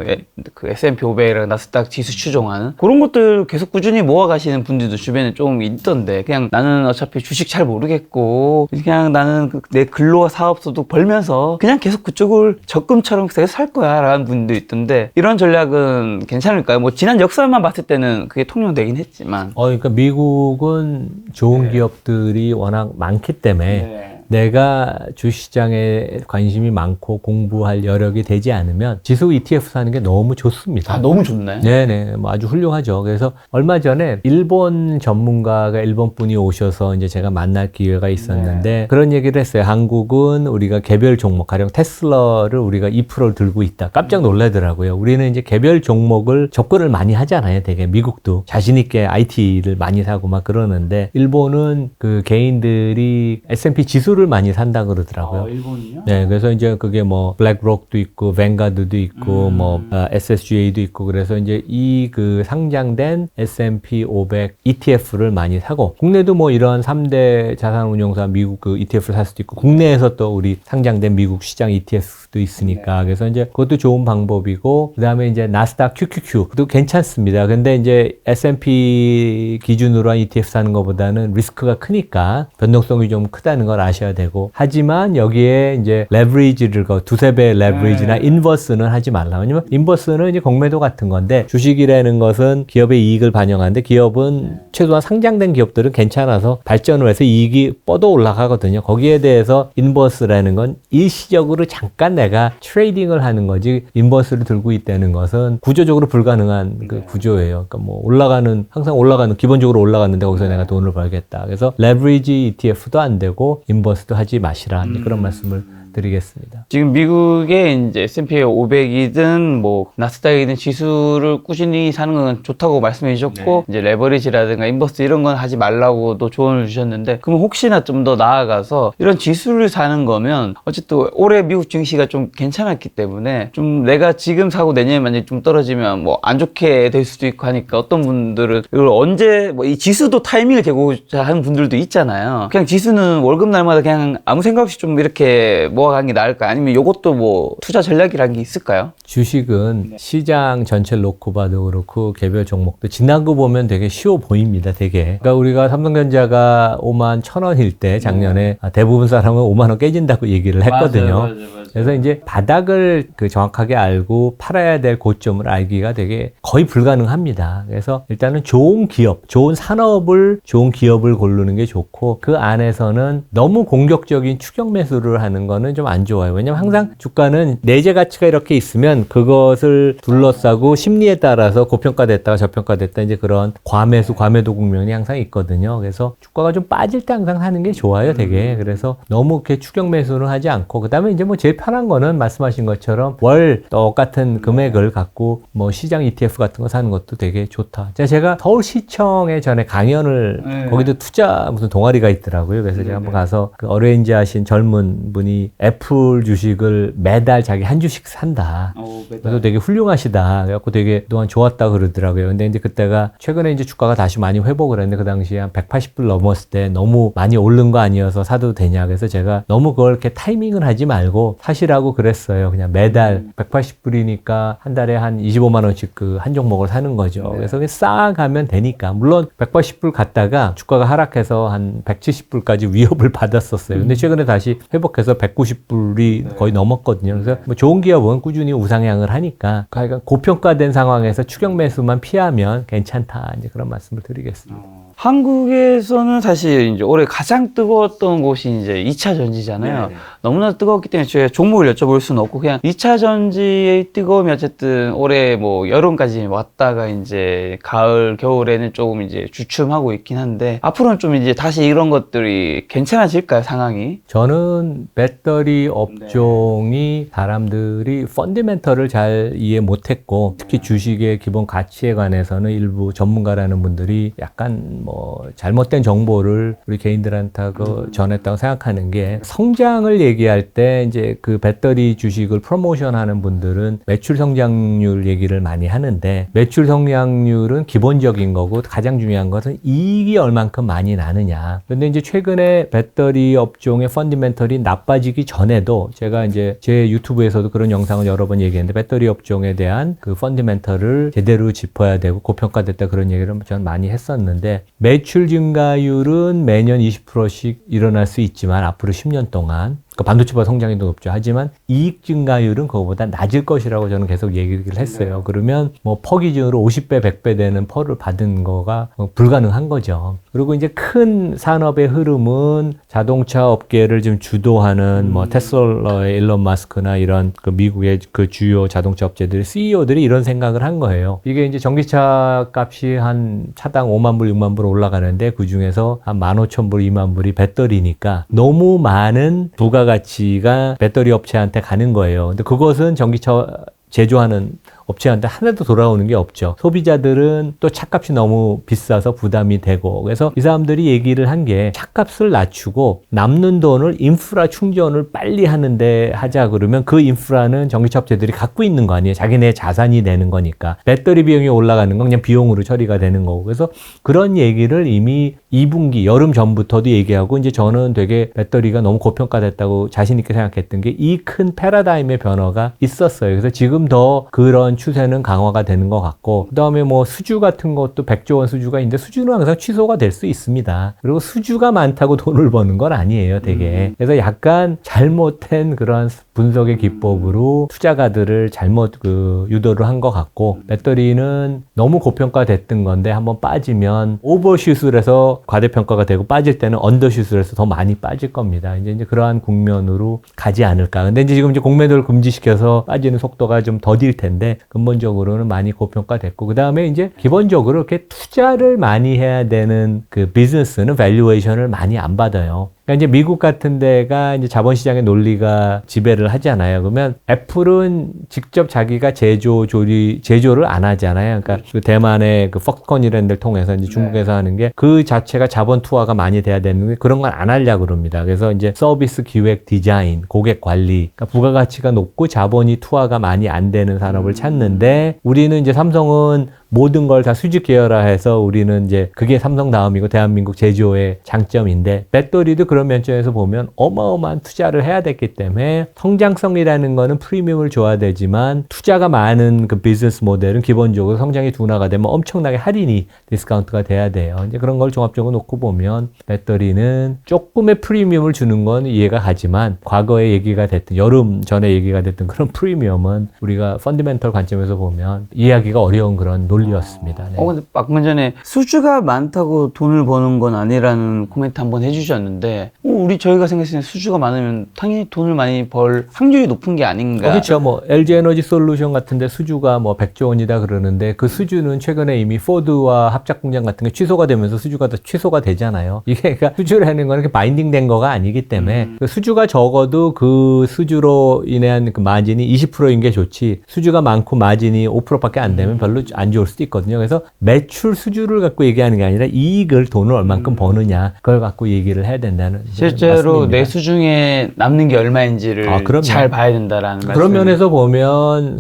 그 S&P 500이랑 나스닥 지수 추종하는 그런 것들 계속 꾸준히 모아가시는 분들도 주변에 좀 있던데, 그냥 나는 어차피 주식 잘 모르겠고 그냥 나는 내 근로 사업소득 벌면서 그냥 계속 그쪽을 적금처럼 계속 살 거야 라는 분도 있던데, 이런 전략은 괜찮을까요? 뭐 지난 역사만 봤을 때는 그게 통용되긴 했지만. 그러니까 미국은 좋은 기업들이 워낙 많기 때문에 내가 주시장에 관심이 많고 공부할 여력이 되지 않으면 지수 ETF 사는 게 너무 좋습니다. 너무 좋네. 네네, 뭐 아주 훌륭하죠. 그래서 얼마 전에 일본 전문가가 일본 분이 오셔서 이제 제가 만날 기회가 있었는데 그런 얘기를 했어요. 한국은 우리가 개별 종목, 가령 테슬라를 우리가 2%를 들고 있다. 깜짝 놀라더라고요. 우리는 이제 개별 종목을 접근을 많이 하잖아요. 되게 미국도 자신 있게 IT를 많이 사고 막 그러는데, 일본은 그 개인들이 S&P 지수를 지수를 많이 산다 그러더라고요. 일본이요? 네, 그래서 이제 그게 뭐 블랙록도 있고 뱅가드도 있고 뭐 SSGA도 있고 그래서 이제 이 그 상장된 S&P 500 ETF를 많이 사고 국내도 뭐 이런 3대 자산운용사 미국 그 ETF를 살 수도 있고 국내에서 또 우리 상장된 미국 시장 ETF도 있으니까 그래서 이제 그것도 좋은 방법이고 그다음에 이제 나스닥 QQQ도 괜찮습니다. 근데 이제 S&P 기준으로 한 ETF 사는 것보다는 리스크가 크니까 변동성이 좀 크다는 걸 아셔야 되고 하지만 여기에 이제 레버리지를 두세 배 레버리지나 인버스는 하지 말라. 왜냐면 인버스는 이제 공매도 같은 건데 주식이라는 것은 기업의 이익을 반영하는데 기업은 최소한 상장된 기업들은 괜찮아서 발전을 해서 이익이 뻗어 올라가거든요. 거기에 대해서 인버스라는 건 일시적으로 잠깐 내가 트레이딩을 하는 거지 인버스를 들고 있다는 것은 구조적으로 불가능한 그 구조예요. 그러니까 뭐 올라가는 항상 올라가는 기본적으로 올라갔는데 거기서 내가 돈을 벌겠다. 그래서 레버리지 ETF도 안 되고 인버스도 하지 마시라. 그런 말씀을 드리겠습니다. 지금 미국의 이제 S&P 500이든 뭐 나스닥이든 지수를 꾸준히 사는 건 좋다고 말씀해 주셨고 이제 레버리지라든가 인버스 이런 건 하지 말라고도 조언을 주셨는데 그럼 혹시나 좀 더 나아가서 이런 지수를 사는 거면 어쨌든 올해 미국 증시가 좀 괜찮았기 때문에 좀 내가 지금 사고 내년에 만약에 좀 떨어지면 뭐 안 좋게 될 수도 있고 하니까 어떤 분들은 이걸 언제 뭐 이 지수도 타이밍을 재고자 하는 분들도 있잖아요. 그냥 지수는 월급 날마다 그냥 아무 생각 없이 좀 이렇게 모아가는 게 나을까요? 아니면 이것도 뭐 투자 전략이라는 게 있을까요? 주식은 시장 전체를 놓고 봐도 그렇고 개별 종목도 지난 거 보면 되게 쉬워 보입니다. 되게. 그러니까 우리가 삼성전자가 5만 1,000원일 때 작년에 대부분 사람은 5만 원 깨진다고 얘기를 했거든요. 맞아요. 그래서 이제 바닥을 그 정확하게 알고 팔아야 될 고점을 알기가 되게 거의 불가능합니다. 그래서 일단은 좋은 기업, 좋은 산업을, 좋은 기업을 고르는 게 좋고 그 안에서는 너무 공격적인 추격 매수를 하는 거는 좀 안 좋아요. 왜냐면 항상 주가는 내재 가치가 이렇게 있으면 그것을 둘러싸고 심리에 따라서 고평가됐다가 저평가됐다 이제 그런 과매수, 과매도 국면이 항상 있거든요. 그래서 주가가 좀 빠질 때 항상 하는 게 좋아요, 되게. 그래서 너무 이렇게 추격 매수는 하지 않고 그다음에 이제 뭐 제일 편한 거는 말씀하신 것처럼 월 똑같은 금액을 갖고 뭐 시장 ETF 같은 거 사는 것도 되게 좋다. 제가 서울시청에 전에 강연을 거기도 투자 무슨 동아리가 있더라고요. 그래서 제가 한번 가서 그 어레인지 하신 젊은 분이 애플 주식을 매달 자기 한 주씩 산다. 그래서 되게 훌륭하시다. 그래갖고 되게 그동안 좋았다 그러더라고요. 근데 이제 그때가 최근에 이제 주가가 다시 많이 회복을 했는데 그 당시에 한 180불 넘었을 때 너무 많이 오른 거 아니어서 사도 되냐. 그래서 제가 너무 그걸 이렇게 타이밍을 하지 말고 사시라고 그랬어요. 그냥 매달 180불이니까 한 달에 한 25만 원씩 그 한 종목을 사는 거죠. 그래서 그냥 쌓아가면 되니까. 물론 180불 갔다가 주가가 하락해서 한 170불까지 위협을 받았었어요. 근데 최근에 다시 회복해서 190불이 거의 넘었거든요. 그래서 뭐 좋은 기업은 꾸준히 우상향을 하니까 그러니까 고평가된 상황에서 추격 매수만 피하면 괜찮다. 이제 그런 말씀을 드리겠습니다. 한국에서는 사실 이제 올해 가장 뜨거웠던 곳이 이제 2차 전지잖아요. 너무나 뜨거웠기 때문에 제가 종목을 여쭤볼 수는 없고 그냥 2차 전지의 뜨거움이 어쨌든 올해 뭐 여름까지 왔다가 이제 가을, 겨울에는 조금 이제 주춤하고 있긴 한데 앞으로는 좀 이제 다시 이런 것들이 괜찮아질까요, 상황이? 저는 배터리 업종이 사람들이 펀더멘털을 잘 이해 못했고 특히 주식의 기본 가치에 관해서는 일부 전문가라는 분들이 약간 뭐 잘못된 정보를 우리 개인들한테 전했다고 생각하는 게 성장을 얘기할 때 이제 그 배터리 주식을 프로모션하는 분들은 매출 성장률 얘기를 많이 하는데 매출 성장률은 기본적인 거고 가장 중요한 것은 이익이 얼만큼 많이 나느냐. 근데 이제 최근에 배터리 업종의 펀더멘털이 나빠지기 전에도 제가 이제 제 유튜브에서도 그런 영상을 여러 번 얘기했는데 배터리 업종에 대한 그 펀더멘털을 제대로 짚어야 되고 고평가됐다 그런 얘기를 저는 많이 했었는데 매출 증가율은 매년 20%씩 일어날 수 있지만 앞으로 10년 동안 그러니까 반도체보다 성장이 더 높죠. 하지만 이익 증가율은 그거보다 낮을 것이라고 저는 계속 얘기를 했어요. 그러면 뭐 퍼 기준으로 50배, 100배 되는 퍼를 받은 거가 불가능한 거죠. 그리고 이제 큰 산업의 흐름은 자동차 업계를 좀 주도하는 뭐 테슬라의 일론 마스크나 이런 그 미국의 그 주요 자동차 업체들의 CEO들이 이런 생각을 한 거예요. 이게 이제 전기차 값이 한 차당 5만 불, 6만 불 올라가는데 그 중에서 한 15,000불, 2만 불이 배터리니까 너무 많은 부가가치가 배터리 업체한테 가는 거예요. 근데 그것은 전기차 제조하는 업체한테 하나도 돌아오는 게 없죠. 소비자들은 또 차값이 너무 비싸서 부담이 되고 그래서 이 사람들이 얘기를 한 게 차값을 낮추고 남는 돈을 인프라 충전을 빨리 하는데 하자 그러면 그 인프라는 전기차 업체들이 갖고 있는 거 아니에요. 자기네 자산이 되는 거니까. 배터리 비용이 올라가는 건 그냥 비용으로 처리가 되는 거고 그래서 그런 얘기를 이미 2분기 여름 전부터도 얘기하고 이제 저는 되게 배터리가 너무 고평가됐다고 자신 있게 생각했던 게 이 큰 패러다임의 변화가 있었어요. 그래서 지금 더 그런 추세는 강화가 되는 것 같고 그다음에 뭐 수주 같은 것도 100조 원 수주가 있는데 수주는 항상 취소가 될 수 있습니다. 그리고 수주가 많다고 돈을 버는 건 아니에요, 되게. 그래서 약간 잘못된 그런 분석의 기법으로 투자가들을 잘못 유도를 한 것 같고 배터리는 너무 고평가됐던 건데 한번 빠지면 오버슛을 해서 과대평가가 되고 빠질 때는 언더슛을 해서 더 많이 빠질 겁니다. 이제 그러한 국면으로 가지 않을까. 근데 이제 지금 공매도를 금지시켜서 빠지는 속도가 좀 더딜 텐데 근본적으로는 많이 고평가됐고 그 다음에 이제 기본적으로 이렇게 투자를 많이 해야 되는 그 비즈니스는 밸류에이션을 많이 안 받아요. 그러니까 이제 미국 같은 데가 이제 자본시장의 논리가 지배를 하잖아요. 그러면 애플은 직접 자기가 제조를 안 하잖아요. 그러니까 그 대만의 그 퍽스콘이라는 데를 통해서 이제 중국에서 하는 게 그 자체가 자본 투하가 많이 돼야 되는데 그런 건 안 하려고 그럽니다. 그래서 이제 서비스 기획 디자인, 고객 관리, 그러니까 부가가치가 높고 자본이 투하가 많이 안 되는 산업을 찾는데 우리는 이제 삼성은 모든 걸 다 수직 계열화해서 우리는 이제 그게 삼성 다음이고 대한민국 제조의 장점인데 배터리도 그런 면에서 보면 어마어마한 투자를 해야 됐기 때문에 성장성이라는 거는 프리미엄을 줘야 되지만 투자가 많은 그 비즈니스 모델은 기본적으로 성장이 둔화가 되면 엄청나게 할인이 디스카운트가 돼야 돼요. 이제 그런 걸 종합적으로 놓고 보면 배터리는 조금의 프리미엄을 주는 건 이해가 가지만 과거에 얘기가 됐던 여름 전에 얘기가 됐던 그런 프리미엄은 우리가 펀더멘털 관점에서 보면 이해하기가 어려운 그런 논리였습니다. 네. 근데 방금 전에 수주가 많다고 돈을 버는 건 아니라는 코멘트 한번 해주셨는데 저희가 생각했을 때 수주가 많으면 당연히 돈을 많이 벌 확률이 높은 게 아닌가. 그렇죠. 뭐 LG 에너지 솔루션 같은데 수주가 뭐 100조 원이다 그러는데 그 수주는 최근에 이미 포드와 합작 공장 같은 게 취소가 되면서 수주가 다 취소가 되잖아요. 이게 그러니까 수주라는 거는 바인딩된 거가 아니기 때문에 그 수주가 적어도 그 수주로 인한 그 마진이 20%인 게 좋지 수주가 많고 마진이 5%밖에 안 되면 별로 안 좋을 수도 있거든요. 그래서 매출 수주를 갖고 얘기하는 게 아니라 이익을 돈을 얼만큼 버느냐 그걸 갖고 얘기를 해야 된다는 실제로 말씀입니다. 내수 중에 남는 게 얼마인지를 잘 봐야 된다라는 말씀. 그런 면에서 보면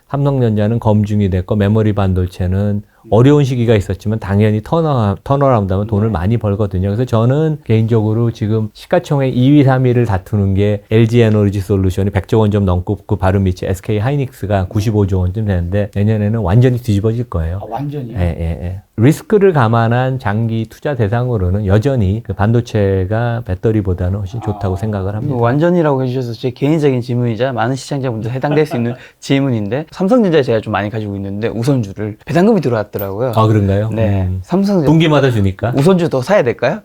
삼성전자는 검증이 됐고 메모리 반도체는 어려운 시기가 있었지만 당연히 턴어라운드하면 돈을 많이 벌거든요. 그래서 저는 개인적으로 지금 시가총액 2위, 3위를 다투는 게 LG 에너지 솔루션이 100조 원 좀 넘고 그 바로 밑에 SK 하이닉스가 95조 원쯤 되는데 내년에는 완전히 뒤집어질 거예요. 완전히요? 예. 리스크를 감안한 장기 투자 대상으로는 여전히 그 반도체가 배터리보다는 훨씬 좋다고 생각을 합니다. 완전이라고 해주셔서 제 개인적인 질문이자 많은 시청자분들 해당될 수 있는 질문인데 삼성전자에 제가 좀 많이 가지고 있는데 우선주를 배당금이 들어왔더라고요. 아, 그런가요? 네. 삼성전자 분기마다 주니까. 우선주 더 사야 될까요?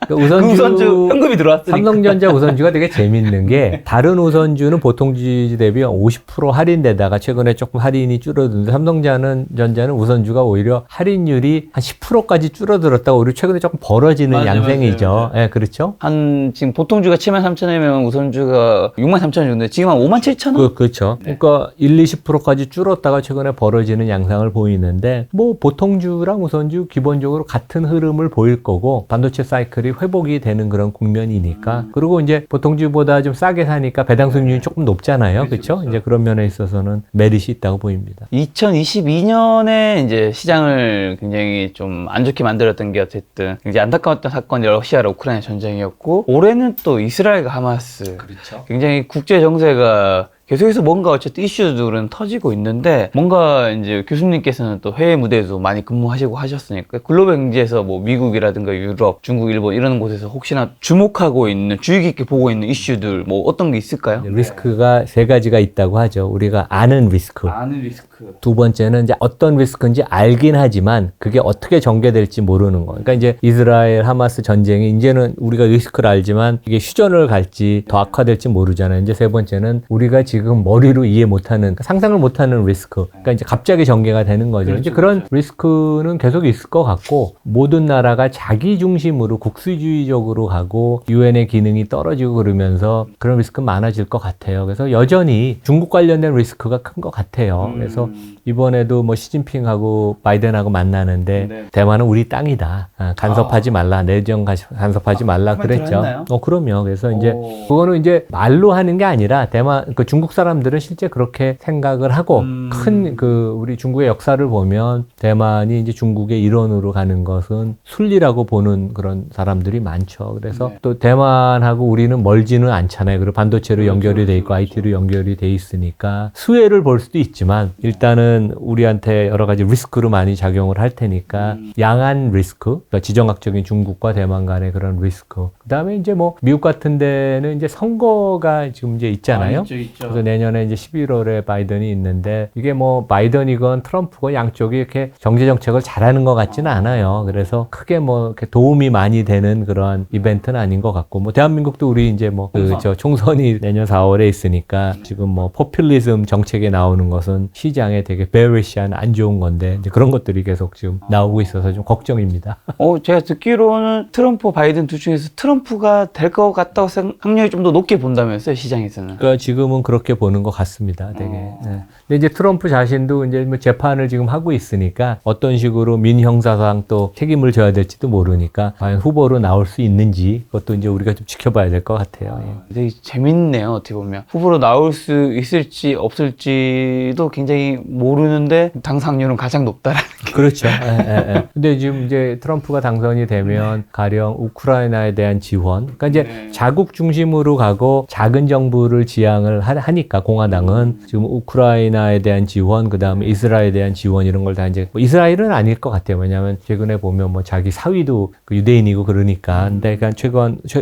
그 우선주 현금이 들어왔으니까. 삼성전자 우선주가 되게 재밌는 게 다른 우선주는 보통 주주 대비 50% 할인되다가 최근에 조금 할인이 줄어드는데 삼성전자는 우선주가 오히려 할인율이 한 10%까지 줄어들었다가 오히려 최근에 조금 벌어지는 양상이죠. 예, 네, 그렇죠. 지금 보통주가 73,000원이면 우선주가 63,000원 정도. 지금 한 57,000원? 그렇죠. 네. 그러니까 20%까지 줄었다가 최근에 벌어지는 양상을 보이는데 뭐 보통주랑 우선주 기본적으로 같은 흐름을 보일 거고 반도체 사이클이 회복이 되는 그런 국면이니까 그리고 이제 보통주보다 좀 싸게 사니까 배당 수익률이 조금 높잖아요. 그렇죠? 이제 그런 면에 있어서는 메리트 있다고 보입니다. 2022년에 이제 시장을 굉장히 좀 안 좋게 만들었던 게 어쨌든 굉장히 안타까웠던 사건이 러시아랑 우크라이나 전쟁이었고 올해는 또 이스라엘과 하마스 그렇죠. 굉장히 국제 정세가 계속해서 뭔가 어쨌든 이슈들은 터지고 있는데 뭔가 이제 교수님께서는 또 해외 무대에도 많이 근무하시고 하셨으니까 글로벌 경제에서 뭐 미국이라든가 유럽, 중국, 일본 이런 곳에서 혹시나 주목하고 있는 주의 깊게 보고 있는 이슈들 뭐 어떤 게 있을까요? 리스크가 세 가지가 있다고 하죠. 우리가 아는 리스크. 두 번째는 이제 어떤 리스크인지 알긴 하지만 그게 어떻게 전개될지 모르는 거. 그러니까 이제 이스라엘 하마스 전쟁이 이제는 우리가 리스크를 알지만 이게 휴전을 갈지 더 악화될지 모르잖아요. 이제 세 번째는 우리가 지금 지금 머리로 이해 못하는, 상상을 못하는 리스크. 그러니까 이제 갑자기 전개가 되는 거죠. 그렇죠, 이제 그런 그렇죠. 리스크는 계속 있을 것 같고, 모든 나라가 자기 중심으로 국수주의적으로 가고 유엔의 기능이 떨어지고 그러면서 그런 리스크는 많아질 것 같아요. 그래서 여전히 중국 관련된 리스크가 큰 것 같아요. 그래서 이번에도 뭐 시진핑하고 바이든하고 만나는데 네. 대만은 우리 땅이다. 간섭하지 말라. 내정 간섭하지 말라 코멘트를 그랬죠. 했나요? 그럼요. 그래서 이제 오. 그거는 이제 말로 하는 게 아니라 대만 그 중국 사람들은 실제 그렇게 생각을 하고 큰 그 우리 중국의 역사를 보면 대만이 이제 중국의 일원으로 가는 것은 순리라고 보는 그런 사람들이 많죠. 그래서 네. 또 대만하고 우리는 멀지는 않잖아요. 그리고 반도체로 연결이 돼 있고 IT로 연결이 돼 있으니까 수혜를 볼 수도 있지만 일단은 우리한테 여러 가지 리스크로 많이 작용을 할 테니까 양한 리스크, 그러니까 지정학적인 중국과 대만 간의 그런 리스크. 그다음에 이제 뭐 미국 같은 데는 이제 선거가 지금 이제 있잖아요. 있죠. 그래서 내년에 이제 11월에 바이든이 있는데 이게 뭐 바이든이건 트럼프건 양쪽이 이렇게 경제 정책을 잘하는 것 같지는 않아요. 그래서 크게 뭐 이렇게 도움이 많이 되는 그런 이벤트는 아닌 것 같고 뭐 대한민국도 우리 이제 뭐 그 저 총선이 내년 4월에 있으니까 지금 뭐 포퓰리즘 정책에 나오는 것은 시장에 되게 베어리시한 안 좋은 건데 이제 그런 것들이 계속 지금 나오고 있어서 좀 걱정입니다. 제가 듣기로는 트럼프, 바이든 둘 중에서 트럼프가 될 것 같다고 확률이 좀 더 높게 본다면서요, 시장에서는. 그러니까 지금은 그렇게 보는 것 같습니다. 되게. 네. 근데 이제 트럼프 자신도 이제 뭐 재판을 지금 하고 있으니까 어떤 식으로 민형사상 또 책임을 져야 될지도 모르니까 과연 후보로 나올 수 있는지 그것도 이제 우리가 좀 지켜봐야 될 것 같아요. 예. 되게 재밌네요, 어떻게 보면. 후보로 나올 수 있을지 없을지도 굉장히 모르는데 당선률은 가장 높다라는 게. 그렇죠. 근데 지금 이제 트럼프가 당선이 되면 가령 우크라이나에 대한 지원, 그러니까 이제 자국 중심으로 가고 작은 정부를 지향을 하니까 공화당은 지금 우크라이나에 대한 지원, 그 다음에 이스라엘에 대한 지원 이런 걸 다 이제 뭐 이스라엘은 아닐 것 같아요. 왜냐하면 최근에 보면 뭐 자기 사위도 그 유대인이고 그러니까. 근데 그러니까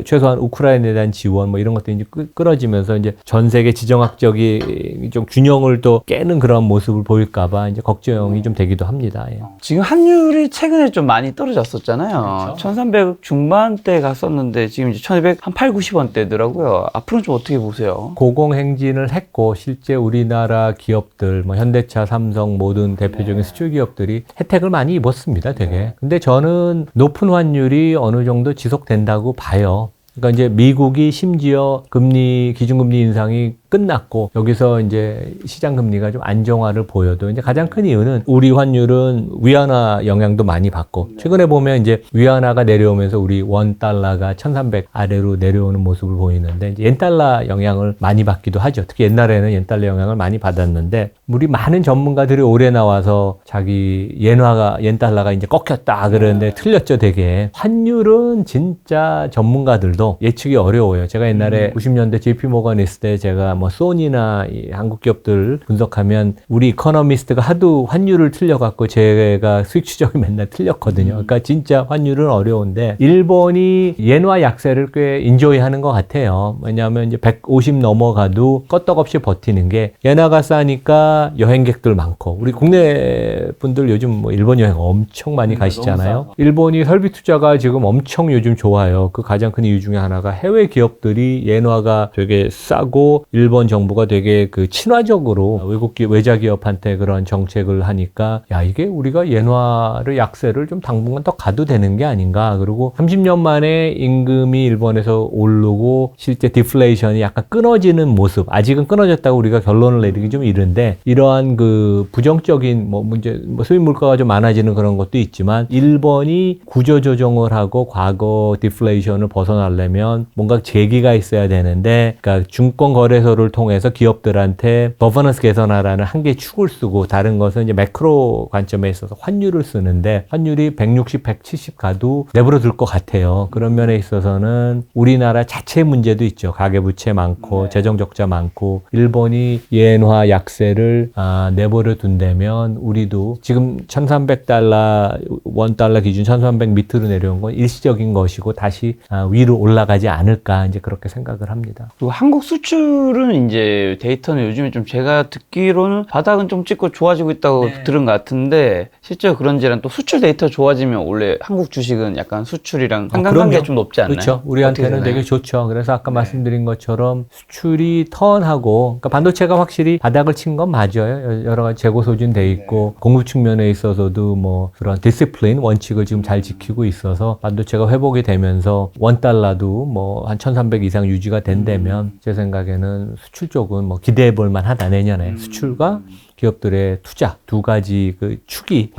최소한 우크라이나에 대한 지원 뭐 이런 것들이 이제 끊어지면서 이제 전 세계 지정학적인 좀 균형을 또 깨는 그런 모습을 보일까봐 이제 걱정이 좀 되기도 합니다. 예. 지금 환율이 최근에 좀 많이 떨어졌었잖아요. 1300 중반대 갔었는데 지금 이제 1200 한 8, 90원대더라고요. 앞으로는 좀 어떻게 보세요? 고공행진을 했고 실제 우리나라 기업들 뭐 현대차, 삼성 모든 대표적인 수출 기업들이 혜택을 많이 입었습니다. 되게. 근데 저는 높은 환율이 어느 정도 지속된다고 봐요. 그러니까 이제 미국이 심지어 기준금리 인상이 끝났고 여기서 이제 시장 금리가 좀 안정화를 보여도 이제 가장 큰 이유는 우리 환율은 위안화 영향도 많이 받고 최근에 보면 이제 위안화가 내려오면서 우리 원 달러가 1300 아래로 내려오는 모습을 보이는데 이제 yen 달러 영향을 많이 받기도 하죠. 특히 옛날에는 yen 달러 영향을 많이 받았는데 우리 많은 전문가들이 올해 나와서 자기 yen 달러가 이제 꺾였다 그러는데 틀렸죠, 되게. 환율은 진짜 전문가들도 예측이 어려워요. 제가 옛날에 90년대 JP 모건 있을 때 제가 뭐 소니나 이 한국 기업들 분석하면 우리 이코노미스트가 하도 환율을 틀려갖고 제가 수익 추정이 맨날 틀렸거든요. 그러니까 진짜 환율은 어려운데 일본이 엔화 약세를 꽤 인조이하는 것 같아요. 왜냐하면 이제 150 넘어가도 껐떡없이 버티는 게 엔화가 싸니까 여행객들 많고 우리 국내 분들 요즘 뭐 일본 여행 엄청 많이 가시잖아요. 일본이 설비 투자가 지금 엄청 요즘 좋아요. 그 가장 큰 이유 중에 하나가 해외 기업들이 엔화가 되게 싸고 일본 정부가 되게 그 친화적으로 외자 기업한테 그런 정책을 하니까 야 이게 우리가 엔화를 약세를 좀 당분간 더 가도 되는 게 아닌가. 그리고 30년 만에 임금이 일본에서 오르고 실제 디플레이션이 약간 끊어지는 모습. 아직은 끊어졌다고 우리가 결론을 내리기 좀 이른데 이러한 그 부정적인 뭐 문제, 뭐 수입 물가가 좀 많아지는 그런 것도 있지만 일본이 구조 조정을 하고 과거 디플레이션을 벗어나려면 뭔가 계기가 있어야 되는데 그러니까 증권 거래소를 통해서 기업들한테 버버넌스 개선하라는 한 개의 축을 쓰고 다른 것은 이제 매크로 관점에 있어서 환율을 쓰는데 환율이 160, 170 가도 내버려 둘 것 같아요. 그런 면에 있어서는 우리나라 자체 문제도 있죠. 가계부채 많고 재정 적자 많고 일본이 엔화 약세를 내버려 둔다면 우리도 지금 1300달러 원 달러 기준 1300 밑으로 내려온 건 일시적인 것이고 다시 위로 올라가지 않을까 이제 그렇게 생각을 합니다. 그리고 한국 수출은 나오는 이제 데이터는 요즘에 좀 제가 듣기로는 바닥은 좀 찍고 좋아지고 있다고 들은 것 같은데 실제로 그런지랑 또 수출 데이터 좋아지면 원래 한국 주식은 약간 수출이랑 상관관계가 좀 높지 않나요? 그렇죠. 우리한테는 되게 좋죠. 그래서 아까 말씀드린 것처럼 수출이 턴하고, 그러니까 반도체가 확실히 바닥을 친 건 맞아요. 여러 가지 재고 소진돼 있고 공급 측면에 있어서도 뭐 그런 디시플린 원칙을 지금 잘 지키고 있어서 반도체가 회복이 되면서 $1도 뭐 한 1,300 이상 유지가 된다면 제 생각에는 수출 쪽은 뭐 기대해 볼 만하다. 내년에 수출과 기업들의 투자 두 가지 그 축이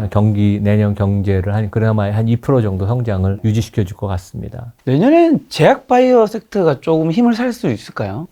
내년 경제를 그나마 한 2% 정도 성장을 유지시켜 줄 것 같습니다. 내년엔 제약 바이오 섹터가 조금 힘을 살 수 있을까요?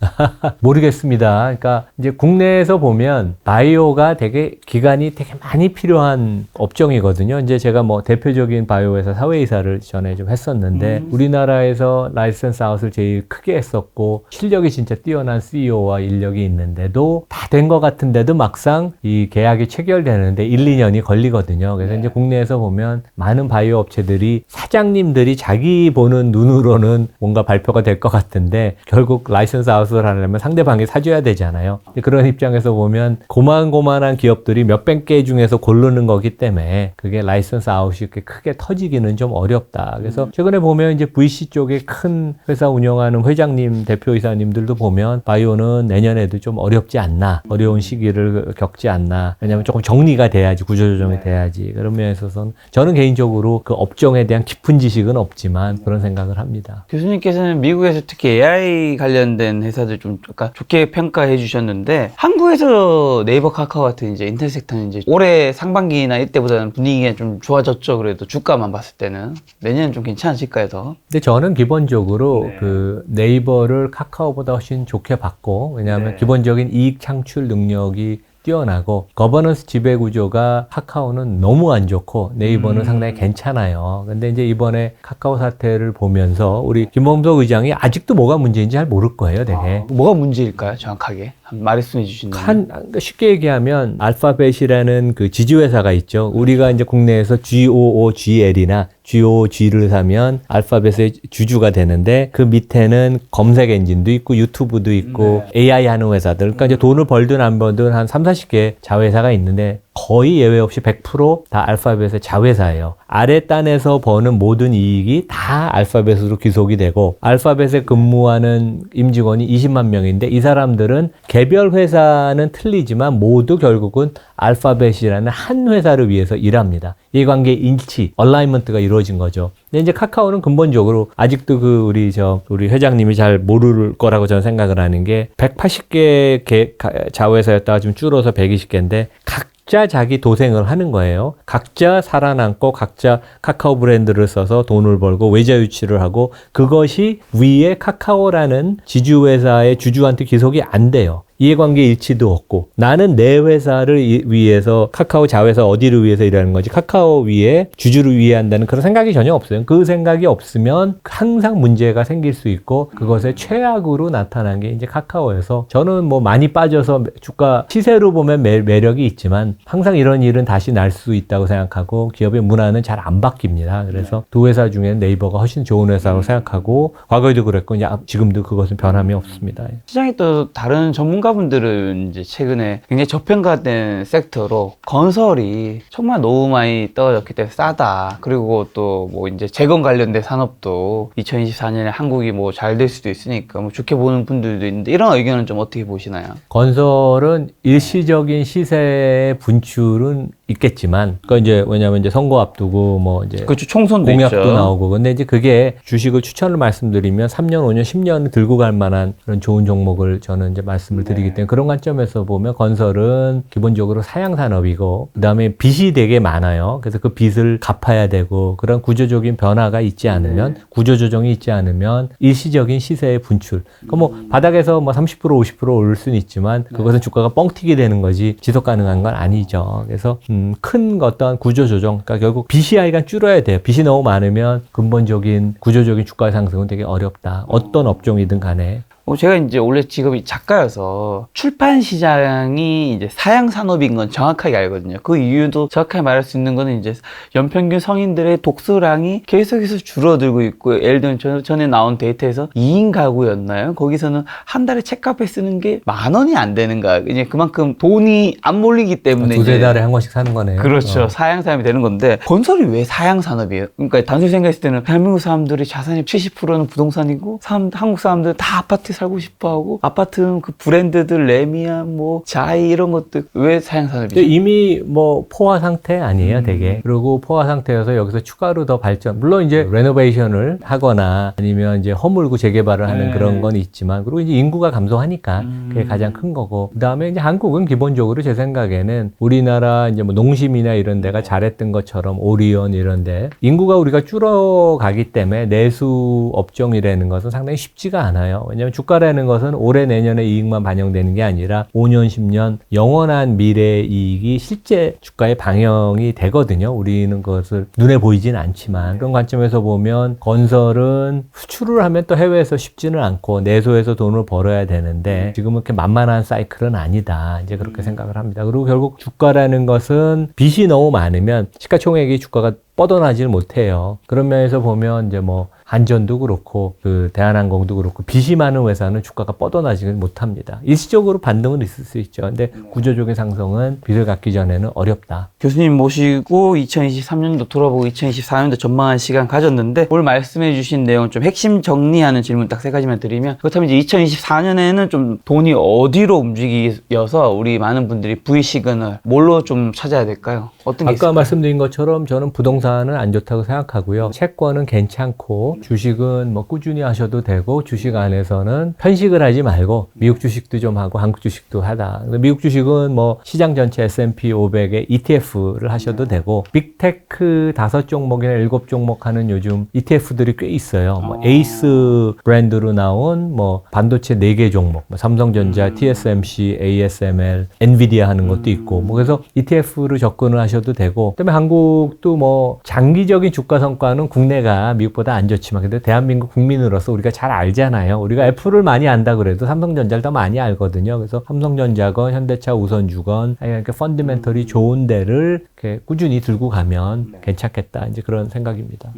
모르겠습니다. 그러니까 이제 국내에서 보면 바이오가 기간이 되게 많이 필요한 업종이거든요. 이제 제가 뭐 대표적인 바이오 회사 사회이사를 전에 좀 했었는데 우리나라에서 라이센스 아웃을 제일 크게 했었고 실력이 진짜 뛰어난 CEO와 인력이 있는데도 다 된 것 같은데도 막상 이 계약이 체결되는데 1, 2년이 걸리거든요. 그래서 이제 국내에서 보면 많은 바이오 업체들이 사장님들이 자기 보는 눈으로는 뭔가 발표가 될 것 같은데 결국 라이선스 아웃을 하려면 상대방이 사줘야 되잖아요. 그런 입장에서 보면 고만고만한 기업들이 몇백 개 중에서 고르는 거기 때문에 그게 라이선스 아웃이 이렇게 크게 터지기는 좀 어렵다. 그래서 최근에 보면 이제 VC 쪽에 큰 회사 운영하는 회장님, 대표이사님들도 보면 바이오는 내년에도 좀 어렵지 않나. 어려운 시기를 겪지 않나. 왜냐하면 조금 정리가 돼야지, 구조조정이 돼야지. 그런 면에 있어서는 저는 개인적으로 그 업종에 대한 깊은 지식은 없지만 그런 생각을 합니다. 교수님께서는 미국에서 특히 AI 관련된 회사들 좀 아까 좋게 평가해 주셨는데 한국에서 네이버, 카카오 같은 이제 인터넷 섹터는 이제 올해 상반기나 이때보다는 분위기가 좀 좋아졌죠. 그래도 주가만 봤을 때는 내년은 좀 괜찮으실까요, 더? 근데 저는 기본적으로 그 네이버를 카카오보다 훨씬 좋게 봤고, 왜냐하면 기본적인 이익 창출 능력이 뛰어나고 거버넌스 지배 구조가 카카오는 너무 안 좋고 네이버는 상당히 괜찮아요. 근데 이제 이번에 카카오 사태를 보면서 우리 김범석 의장이 아직도 뭐가 문제인지 잘 모를 거예요, 되게. 뭐가 문제일까요, 정확하게? 한 말씀해 주신다면. 쉽게 얘기하면 알파벳이라는 그 지주회사가 있죠. 우리가 이제 국내에서 GOOGL이나 GOG를 사면 알파벳의 주주가 되는데 그 밑에는 검색 엔진도 있고 유튜브도 있고 AI 하는 회사들. 그러니까 이제 돈을 벌든 안 벌든 한 30-40개 자회사가 있는데 거의 예외 없이 100%다 알파벳의 자회사예요. 아래 단에서 버는 모든 이익이 다 알파벳으로 귀속이 되고 알파벳에 근무하는 임직원이 20만 명인데 이 사람들은 개별 회사는 틀리지만 모두 결국은 알파벳이라는 한 회사를 위해서 일합니다. 이 관계 일치, 얼라이먼트가 이루어진 거죠. 근데 이제 카카오는 근본적으로 아직도 우리 회장님이 잘 모를 거라고 저는 생각을 하는 게 180개 자회사였다가 지금 줄어서 120개인데 각자 자기 도생을 하는 거예요. 각자 살아남고 각자 카카오 브랜드를 써서 돈을 벌고 외자 유치를 하고 그것이 위에 카카오라는 지주회사의 주주한테 귀속이 안 돼요. 이해관계 일치도 없고 나는 내 회사를 위해서 카카오 자회사 어디를 위해서 일하는 건지 카카오 위에 주주를 위해 한다는 그런 생각이 전혀 없어요. 그 생각이 없으면 항상 문제가 생길 수 있고 그것의 최악으로 나타난 게 이제 카카오여서 저는 뭐 많이 빠져서 주가 시세로 보면 매력이 있지만 항상 이런 일은 다시 날 수 있다고 생각하고 기업의 문화는 잘 안 바뀝니다. 그래서 두 회사 중에 네이버가 훨씬 좋은 회사라고 생각하고 과거에도 그랬고 이제 지금도 그것은 변함이 없습니다. 시장에 또 다른 전문가분들은 이제 최근에 굉장히 저평가된 섹터로 건설이 정말 너무 많이 떨어졌기 때문에 싸다. 그리고 또 뭐 이제 재건 관련된 산업도 2024년에 한국이 뭐 잘 될 수도 있으니까 뭐 좋게 보는 분들도 있는데 이런 의견은 좀 어떻게 보시나요? 건설은 일시적인 시세의 분출은 있겠지만, 그러니까 이제 왜냐하면 이제 선거 앞두고 뭐 이제 그렇죠. 총선도 공약도 있죠. 나오고, 근데 이제 그게 주식을 추천을 말씀드리면 3년, 5년, 10년 들고 갈 만한 그런 좋은 종목을 저는 이제 말씀을 드리기 때문에 그런 관점에서 보면 건설은 기본적으로 사양 산업이고, 그 다음에 빚이 되게 많아요. 그래서 그 빚을 갚아야 되고 그런 구조적인 변화가 있지 않으면, 구조조정이 있지 않으면 일시적인 시세의 분출. 그러니까 뭐 바닥에서 뭐 30% 50% 오를 수는 있지만 그것은 주가가 뻥튀기 되는 거지 지속 가능한 건 아니죠. 그래서 큰 어떤 구조조정, 그러니까 결국 빚이 하여간 줄어야 돼요. 빚이 너무 많으면 근본적인 구조적인 주가 상승은 되게 어렵다. 어떤 업종이든 간에. 제가 이제 원래 직업이 작가여서 출판 시장이 이제 사양 산업인 건 정확하게 알거든요. 그 이유도 정확하게 말할 수 있는 거는 이제 연평균 성인들의 독서량이 계속해서 줄어들고 있고, 예를 들면 전에 나온 데이터에서 2인 가구였나요? 거기서는 한 달에 책값에 쓰는 게 10,000원이 안 되는 거야. 이제 그만큼 돈이 안 몰리기 때문에 두세 이제 달에 한 권씩 사는 거네요. 그렇죠. 사양 산업이 되는 건데, 건설이 왜 사양 산업이에요? 그러니까 단순히 생각했을 때는 대한민국 사람들이 자산의 70%는 부동산이고, 한국 사람들 다 아파트 살고 싶어하고, 아파트는 그 브랜드들 레미안 뭐 자이 이런 것들 왜 사양 산업이죠? 이미 뭐 포화 상태 아니에요, 되게. 그리고 포화 상태여서 여기서 추가로 더 발전. 물론 이제 레노베이션을 하거나 아니면 이제 허물고 재개발을 하는 그런 건 있지만, 그리고 이제 인구가 감소하니까 그게 가장 큰 거고. 그다음에 이제 한국은 기본적으로 제 생각에는 우리나라 이제 뭐 농심이나 이런 데가 잘했던 것처럼 오리온 이런 데 인구가 우리가 줄어가기 때문에 내수 업종이라는 것은 상당히 쉽지가 않아요. 왜냐하면 주가라는 것은 올해 내년에 이익만 반영되는 게 아니라 5년, 10년 영원한 미래 이익이 실제 주가에 반영이 되거든요. 우리는 그것을 눈에 보이진 않지만, 그런 관점에서 보면 건설은 수출을 하면 또 해외에서 쉽지는 않고 내수에서 돈을 벌어야 되는데 지금은 그렇게 만만한 사이클은 아니다. 이제 그렇게 생각을 합니다. 그리고 결국 주가라는 것은 빚이 너무 많으면 시가총액이 주가가 뻗어나질 못해요. 그런 면에서 보면 이제 뭐 한전도 그렇고 그 대한항공도 그렇고 빚이 많은 회사는 주가가 뻗어나지를 못합니다. 일시적으로 반등은 있을 수 있죠. 근데 구조적인 상승은 빚을 갚기 전에는 어렵다. 교수님 모시고 2023년도 돌아보고 2024년도 전망한 시간 가졌는데, 오늘 말씀해 주신 내용 좀 핵심 정리하는 질문 딱 3가지만 드리면, 그렇다면 이제 2024년에는 좀 돈이 어디로 움직여서 우리 많은 분들이 V 시그널 뭘로 좀 찾아야 될까요? 어떤 게 아까 있을까요? 말씀드린 것처럼 저는 부동산은 안 좋다고 생각하고요. 채권은 괜찮고 주식은 뭐 꾸준히 하셔도 되고, 주식 안에서는 편식을 하지 말고 미국 주식도 좀 하고 한국 주식도 하다. 미국 주식은 뭐 시장 전체 S&P 500에 ETF를 하셔도 되고, 빅테크 5종목이나 7종목 하는 요즘 ETF들이 꽤 있어요. 뭐 에이스 브랜드로 나온 뭐 반도체 4개 종목, 뭐 삼성전자, TSMC, ASML, 엔비디아 하는 것도 있고, 뭐 그래서 ETF로 접근을 하셔도 되고, 그다음에 한국도 뭐 장기적인 주가 성과는 국내가 미국보다 안 좋지만, 근데 대한민국 국민으로서 우리가 잘 알잖아요. 우리가 애플을 많이 안다 그래도 삼성전자를 더 많이 알거든요. 그래서 삼성전자건 현대차 우선주건 이렇게 펀드멘털이 좋은 데를 이렇게 꾸준히 들고 가면 괜찮겠다. 이제 그런 생각입니다.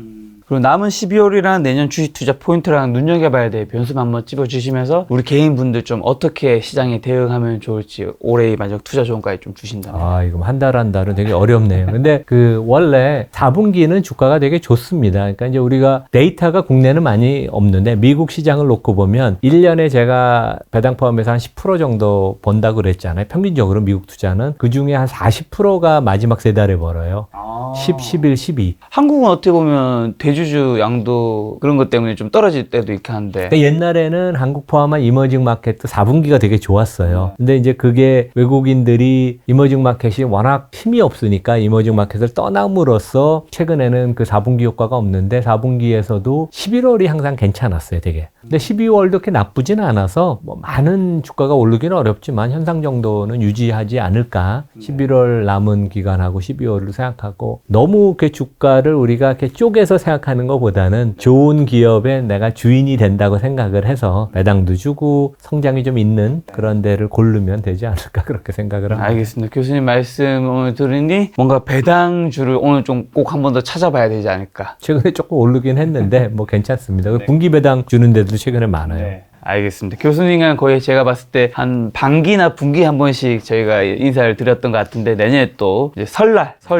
그리고 남은 12월이랑 내년 주식 투자 포인트랑 눈여겨봐야 될 변수만 한번 찝어주시면서 우리 개인분들 좀 어떻게 시장에 대응하면 좋을지 올해의 만약 투자 조언까지 좀 주신다면. 이거 한 달은 되게 어렵네요. 근데 그 원래 4분기는 주가가 되게 좋습니다. 그러니까 이제 우리가 데이터가 국내는 많이 없는데 미국 시장을 놓고 보면 1년에 제가 배당 포함해서 한 10% 정도 번다고 그랬잖아요. 평균적으로 미국 투자는 그 중에 한 40%가 마지막 3달에 벌어요. 10, 11, 12. 한국은 어떻게 보면 대주주 양도 그런 것 때문에 좀 떨어질 때도 있긴 한데. 그러니까 옛날에는 한국 포함한 이머징 마켓도 4분기가 되게 좋았어요. 근데 이제 그게 외국인들이 이머징 마켓이 워낙 힘이 없으니까 이머징 마켓을 떠남으로써 최근에는 그 4분기 효과가 없는데 4분기에서도 11월이 항상 괜찮았어요, 되게. 근데 12월도 그렇게 나쁘진 않아서 뭐 많은 주가가 오르기는 어렵지만 현상 정도는 유지하지 않을까. 11월 남은 기간하고 12월을 생각하고, 너무 그 주가를 우리가 이렇게 쪼개서 생각하는 것보다는 좋은 기업에 내가 주인이 된다고 생각을 해서 배당도 주고 성장이 좀 있는 그런 데를 고르면 되지 않을까, 그렇게 생각을 합니다. 알겠습니다. 교수님 말씀 오늘 들으니 뭔가 배당주를 오늘 좀 꼭 한 번 더 찾아봐야 되지 않을까. 최근에 조금 오르긴 했는데 뭐 괜찮습니다. 분기 배당 주는 데도 최근에 많아요. 알겠습니다. 교수님은 거의 제가 봤을 때 한 반기나 분기 한 번씩 저희가 인사를 드렸던 것 같은데, 내년에 또 이제 설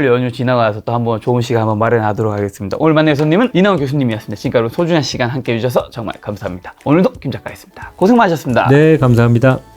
연휴 지나가서 또 한번 좋은 시간 한번 마련하도록 하겠습니다. 오늘 만난 손님은 이나원 교수님이었습니다. 지금까지 소중한 시간 함께 해주셔서 정말 감사합니다. 오늘도 김 작가였습니다. 고생 많으셨습니다. 네, 감사합니다.